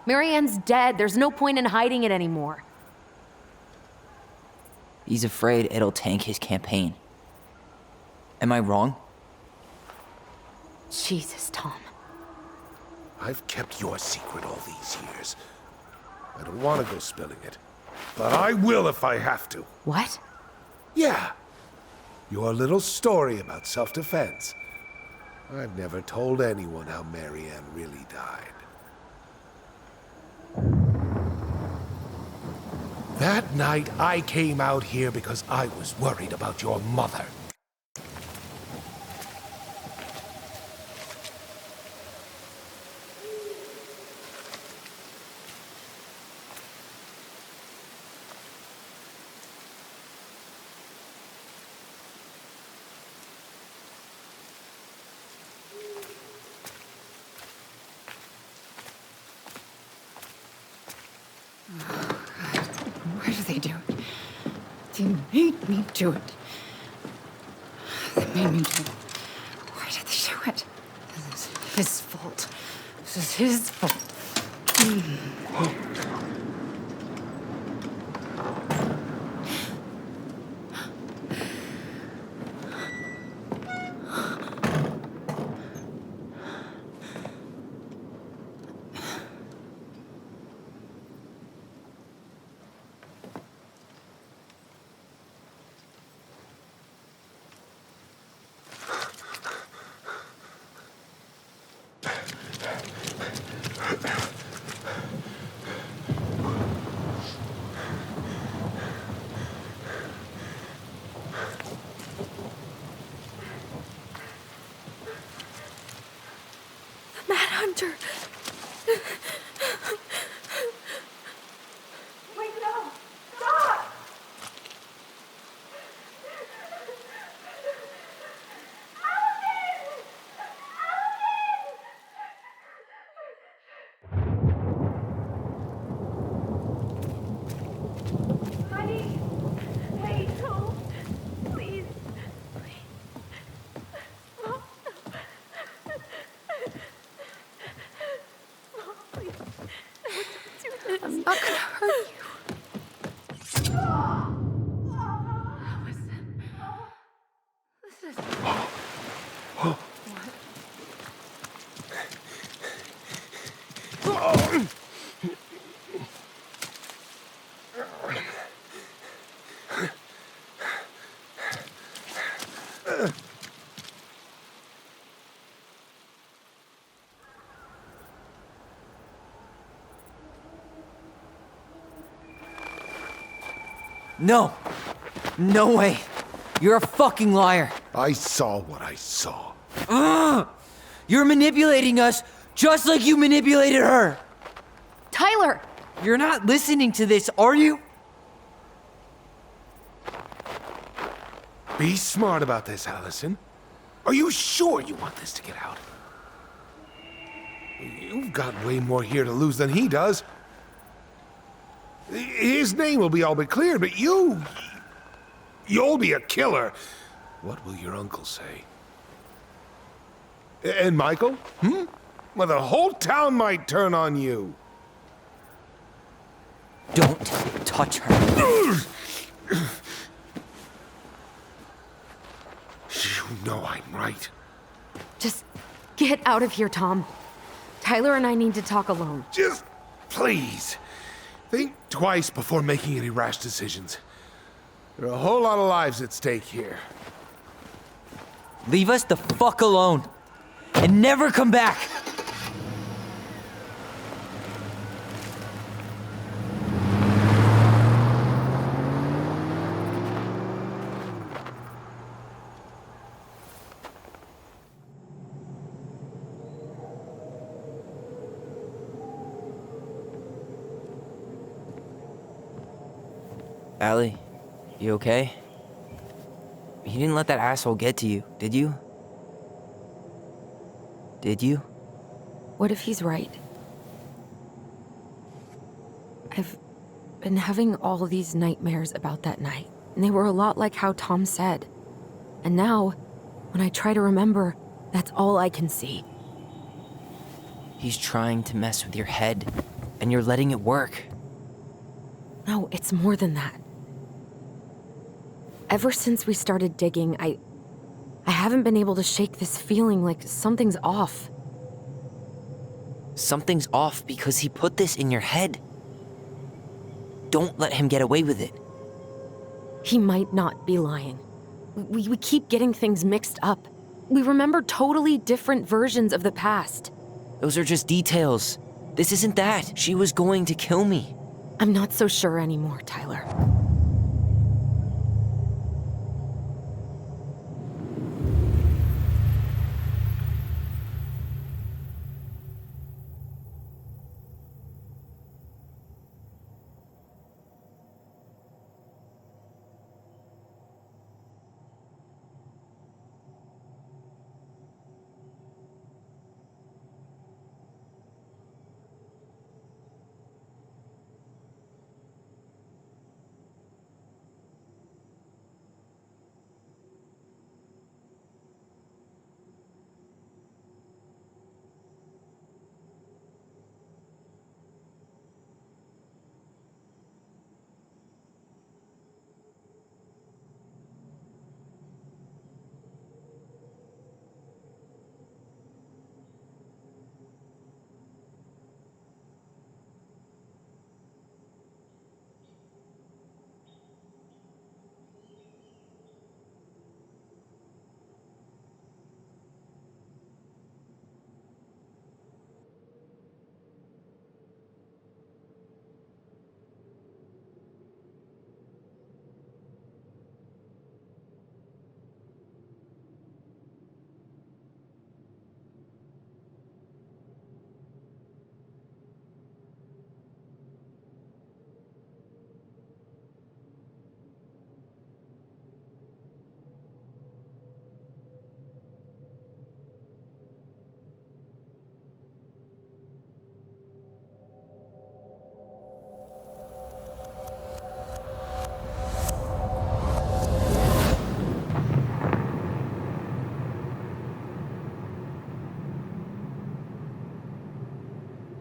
Marianne's dead. There's no point in hiding it anymore. He's afraid it'll tank his campaign. Am I wrong? Jesus, Tom. I've kept your secret all these years. I don't want to go spilling it. But I will if I have to. What? Yeah. Your little story about self-defense. I've never told anyone how Marianne really died. That night, I came out here because I was worried about your mother. Why do they do it? They made me do it. They made me do it. Why did they do it? This is his fault. This is his fault. Hunter. Wait, no! Stop! Honey! Wait, no! Please. Oh. Oh, please. Don't do this. I'm not gonna hurt you. This is... No! No way! You're a fucking liar! I saw what I saw. Ugh! You're manipulating us just like you manipulated her! Tyler! You're not listening to this, are you? Be smart about this, Allison. Are you sure you want this to get out? You've got way more here to lose than he does. His name will be all but clear, but you'll be a killer. What will your uncle say? And Michael? Well, the whole town might turn on you. Don't touch her. You know I'm right. Just get out of here, Tom. Tyler and I need to talk alone. Just please. Think twice before making any rash decisions. There are a whole lot of lives at stake here. Leave us the fuck alone. And never come back. Allie, you okay? You didn't let that asshole get to you, did you? Did you? What if he's right? I've been having all these nightmares about that night, and they were a lot like how Tom said. And now, when I try to remember, that's all I can see. He's trying to mess with your head, and you're letting it work. No, it's more than that. Ever since we started digging, I haven't been able to shake this feeling like something's off. Something's off because he put this in your head. Don't let him get away with it. He might not be lying. We keep getting things mixed up. We remember totally different versions of the past. Those are just details. This isn't that. She was going to kill me. I'm not so sure anymore, Tyler.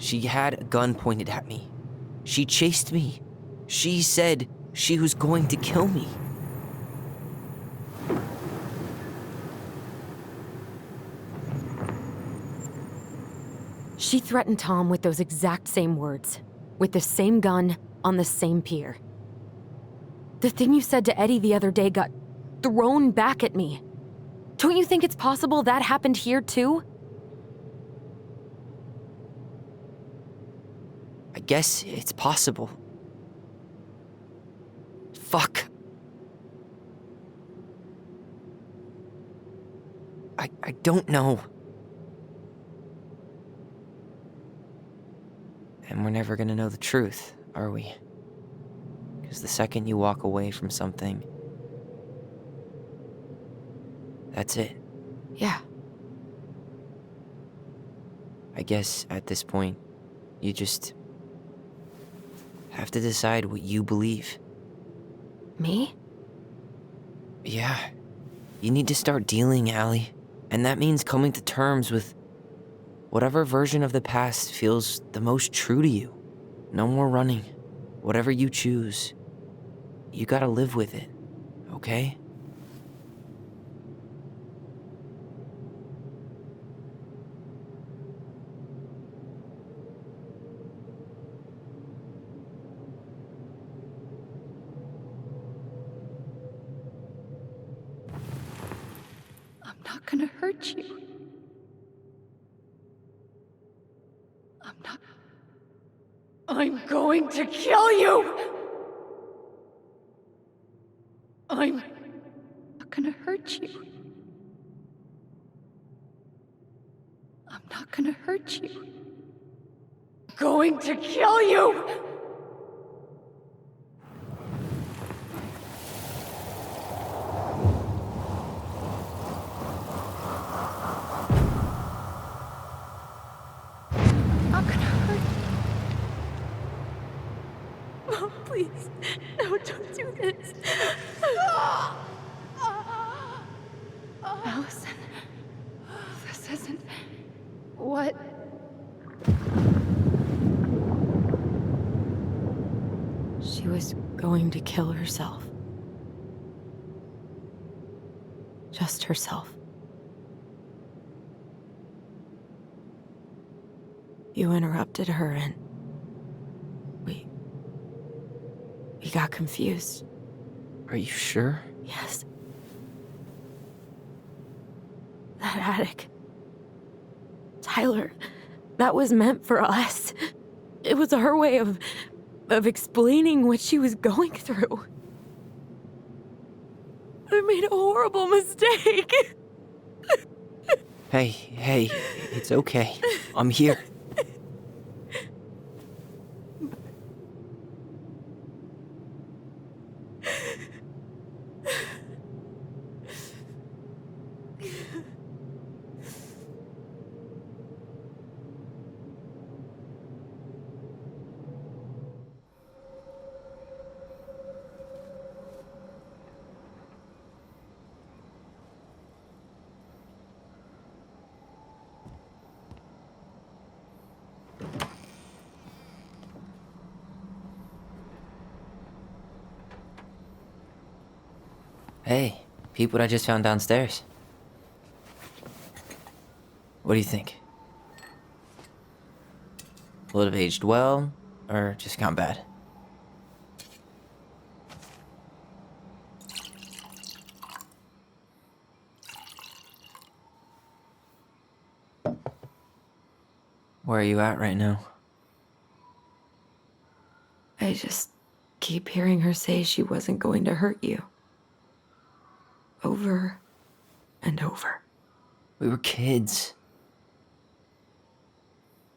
She had a gun pointed at me. She chased me. She said she was going to kill me. She threatened Tom with those exact same words, with the same gun on the same pier. The thing you said to Eddie the other day got thrown back at me. Don't you think it's possible that happened here too? I guess it's possible. Fuck. I don't know. And we're never gonna know the truth, are we? Because the second you walk away from something, that's it. Yeah. I guess at this point, you just have to decide what you believe. Me? Yeah. You need to start dealing, Allie. And that means coming to terms with whatever version of the past feels the most true to you. No more running. Whatever you choose, you gotta live with it, okay? I'm not gonna hurt you. I'm not. I'm going to kill you! I'm not gonna hurt you. I'm not gonna hurt you. I'm going to kill you! Mom, please. No, don't do this. Allison. This isn't... What? She was going to kill herself. Just herself. You interrupted her and we got confused. Are you sure? Yes. That attic. Tyler, that was meant for us. It was her way of explaining what she was going through. I made a horrible mistake. Hey, it's okay. I'm here. Hey, peep what I just found downstairs. What do you think? Will it have aged well, or just gone bad? Where are you at right now? I just keep hearing her say she wasn't going to hurt you. Over and over. We were kids.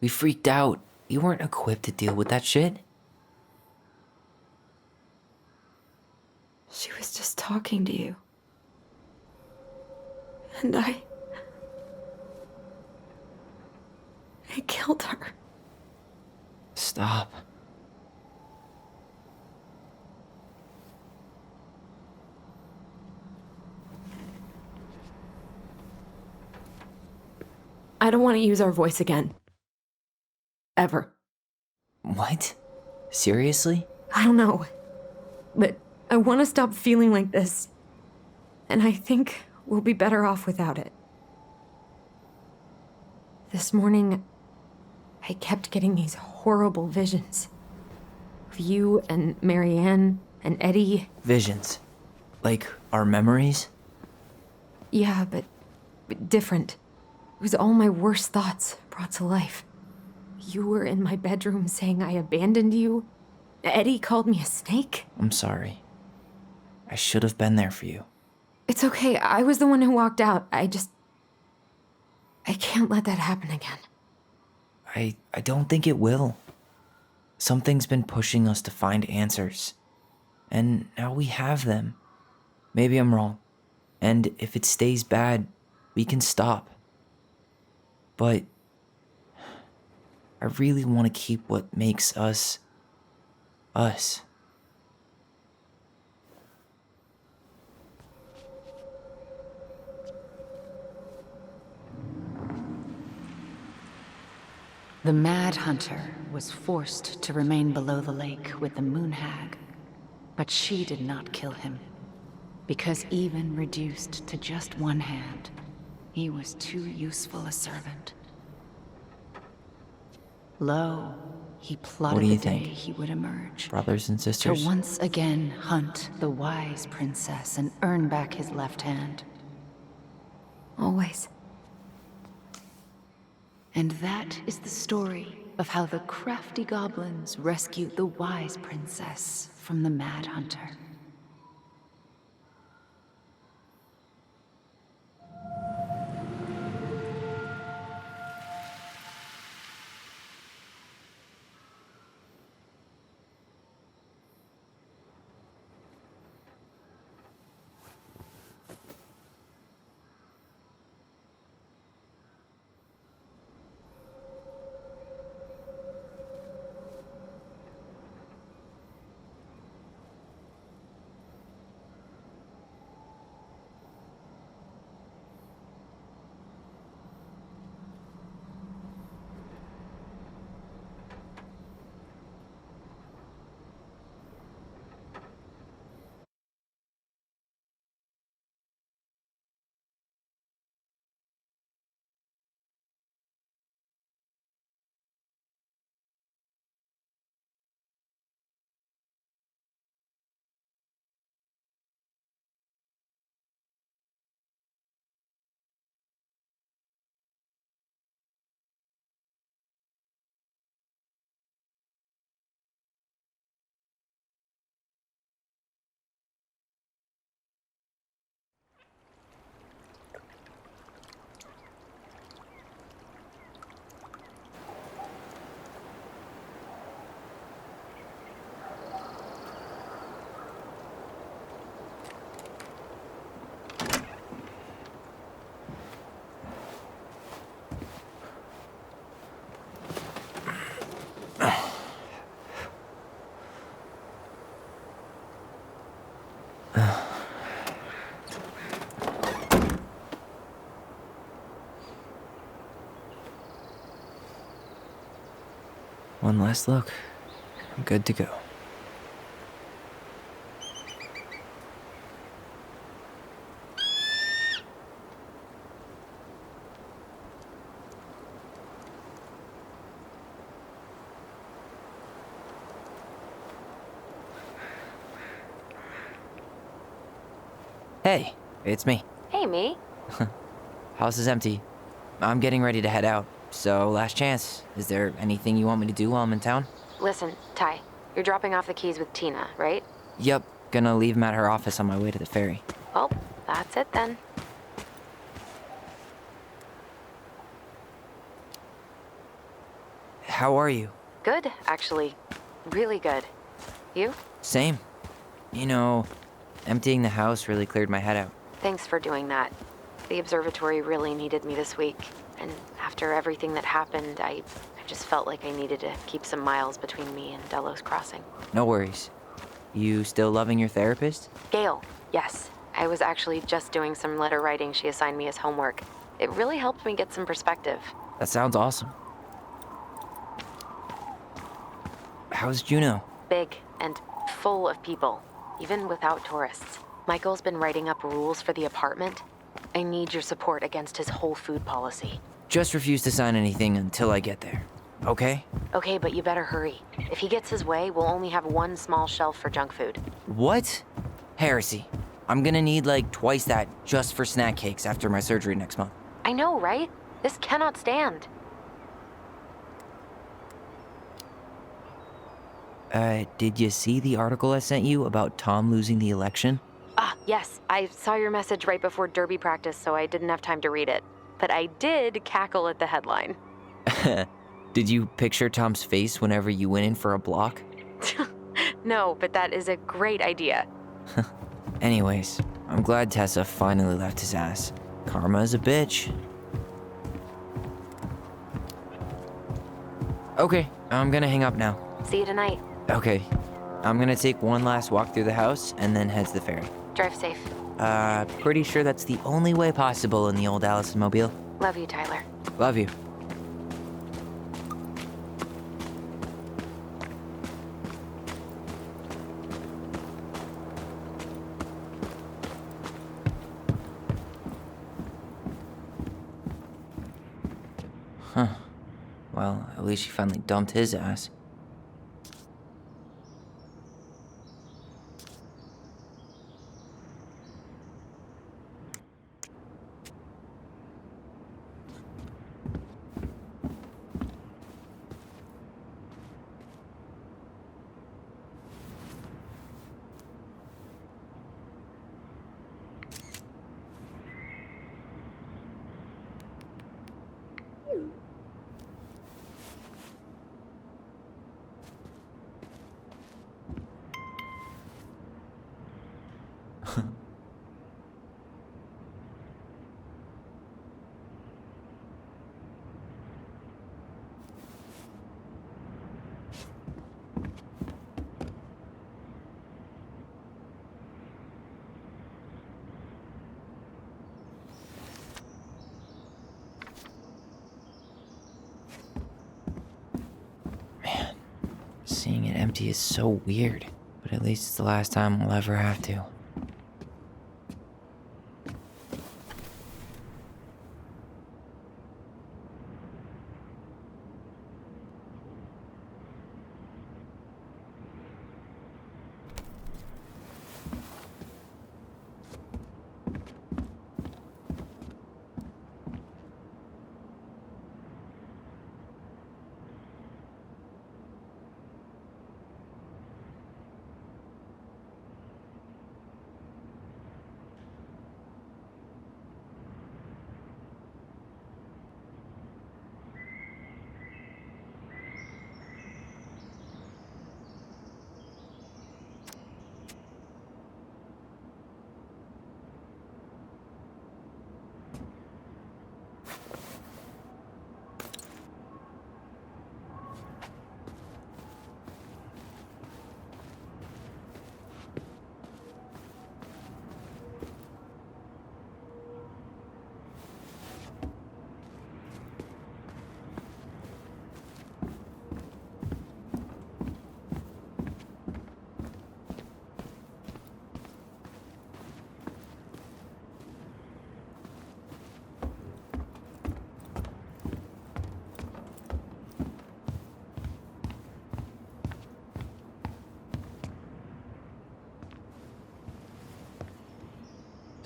We freaked out. You weren't equipped to deal with that shit. She was just talking to you. And I killed her. Stop. I don't want to use our voice again. Ever. What? Seriously? I don't know. But I want to stop feeling like this. And I think we'll be better off without it. This morning, I kept getting these horrible visions. Of you and Marianne and Eddie. Visions. Like our memories? Yeah, but different. It was all my worst thoughts brought to life. You were in my bedroom saying I abandoned you. Eddie called me a snake. I'm sorry. I should have been there for you. It's okay. I was the one who walked out. I can't let that happen again. I don't think it will. Something's been pushing us to find answers. And now we have them. Maybe I'm wrong. And if it stays bad, we can stop. But I really want to keep what makes us, us. The Mad Hunter was forced to remain below the lake with the Moon Hag, but she did not kill him, because even reduced to just one hand, he was too useful a servant. Lo, he plotted What do you the day think? he would emerge. Brothers and sisters? To once again hunt the wise princess and earn back his left hand. Always. And that is the story of how the crafty goblins rescued the wise princess from the Mad Hunter. One last look. I'm good to go. Hey, it's me. Hey, me. House is empty. I'm getting ready to head out. So, last chance. Is there anything you want me to do while I'm in town? Listen, Ty, you're dropping off the keys with Tina, right? Yup, gonna leave them at her office on my way to the ferry. Well, that's it then. How are you? Good, actually. Really good. You? Same. You know, emptying the house really cleared my head out. Thanks for doing that. The observatory really needed me this week, and after everything that happened, I just felt like I needed to keep some miles between me and Delos Crossing. No worries. You still loving your therapist? Gail, yes. I was actually just doing some letter writing she assigned me as homework. It really helped me get some perspective. That sounds awesome. How's Juno? Big and full of people, even without tourists. Michael's been writing up rules for the apartment. I need your support against his whole food policy. Just refuse to sign anything until I get there. Okay? Okay, but you better hurry. If he gets his way, we'll only have one small shelf for junk food. What? Heresy. I'm gonna need like twice that just for snack cakes after my surgery next month. I know, right? This cannot stand. Did you see the article I sent you about Tom losing the election? Ah, yes. I saw your message right before derby practice, so I didn't have time to read it. But I did cackle at the headline. Did you picture Tom's face whenever you went in for a block? No, but that is a great idea. Anyways, I'm glad Tessa finally left his ass. Karma is a bitch. Okay, I'm gonna hang up now. See you tonight. Okay, I'm gonna take one last walk through the house and then head to the ferry. Drive safe. Pretty sure that's the only way possible in the old Allison mobile. Love you, Tyler. Love you. Huh. Well, at least she finally dumped his ass. Man, seeing it empty is so weird, but at least it's the last time I'll ever have to.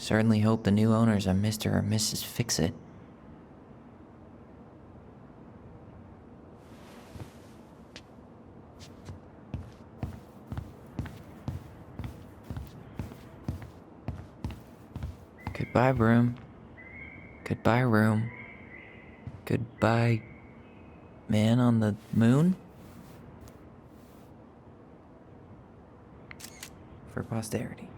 Certainly hope the new owners are Mr. or Mrs. Fix-It. Goodbye, broom. Goodbye, room. Goodbye, man on the moon? For posterity.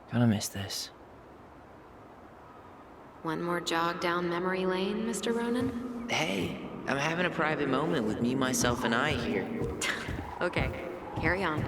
Gonna miss this. One more jog down memory lane, Mr. Ronan? Hey, I'm having a private moment with me, myself, and I here. Okay, carry on.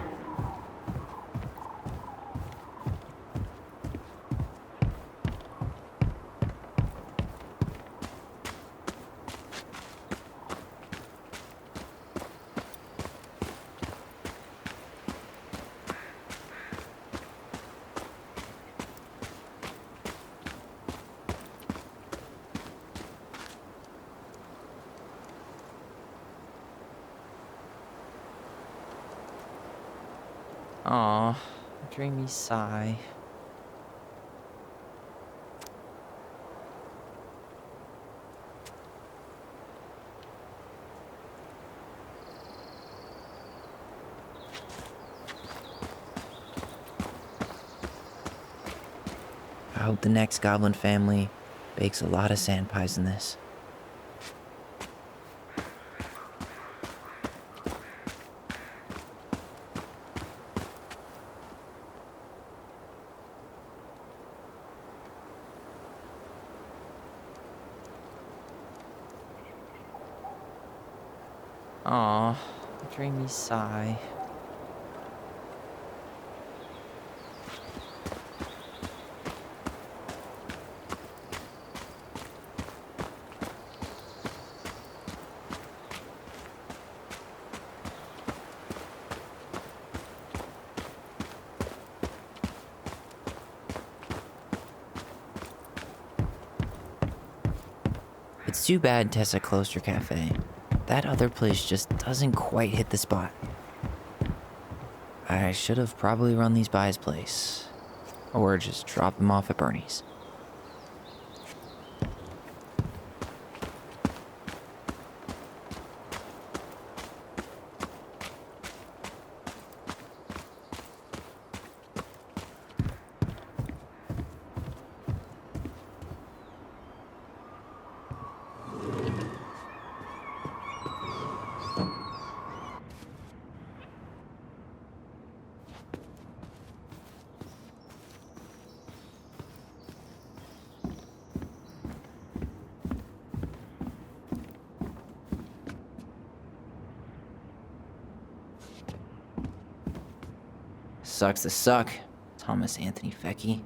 Aw, dreamy sigh. I hope the next goblin family bakes a lot of sand pies in this. Aw, dreamy sigh. It's too bad Tessa closed her cafe. That other place just doesn't quite hit the spot. I should have probably run these by his place. Or just dropped them off at Bernie's. Sucks to suck, Thomas Anthony Fecky.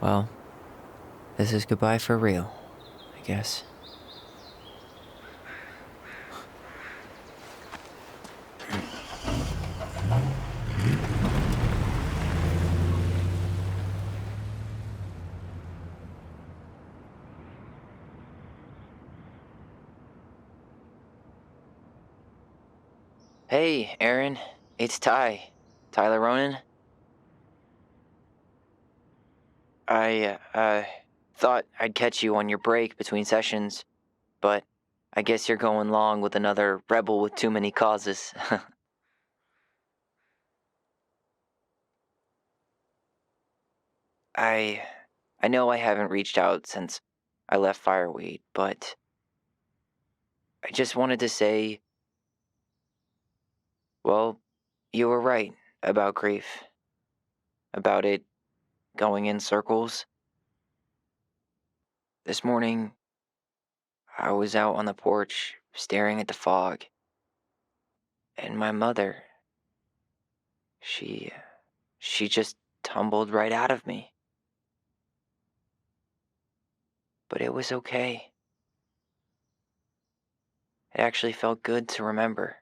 Well, this is goodbye for real, I guess. Hey, Aaron. It's Tyler Ronan. I thought I'd catch you on your break between sessions, but I guess you're going long with another rebel with too many causes. I know I haven't reached out since I left Fireweed, but I just wanted to say, well, you were right about grief. About it going in circles. This morning, I was out on the porch staring at the fog, and my mother, she just tumbled right out of me. But it was okay. It actually felt good to remember.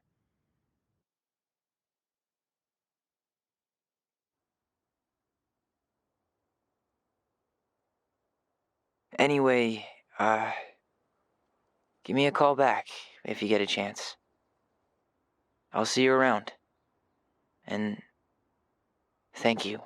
Anyway, give me a call back if you get a chance. I'll see you around. And thank you.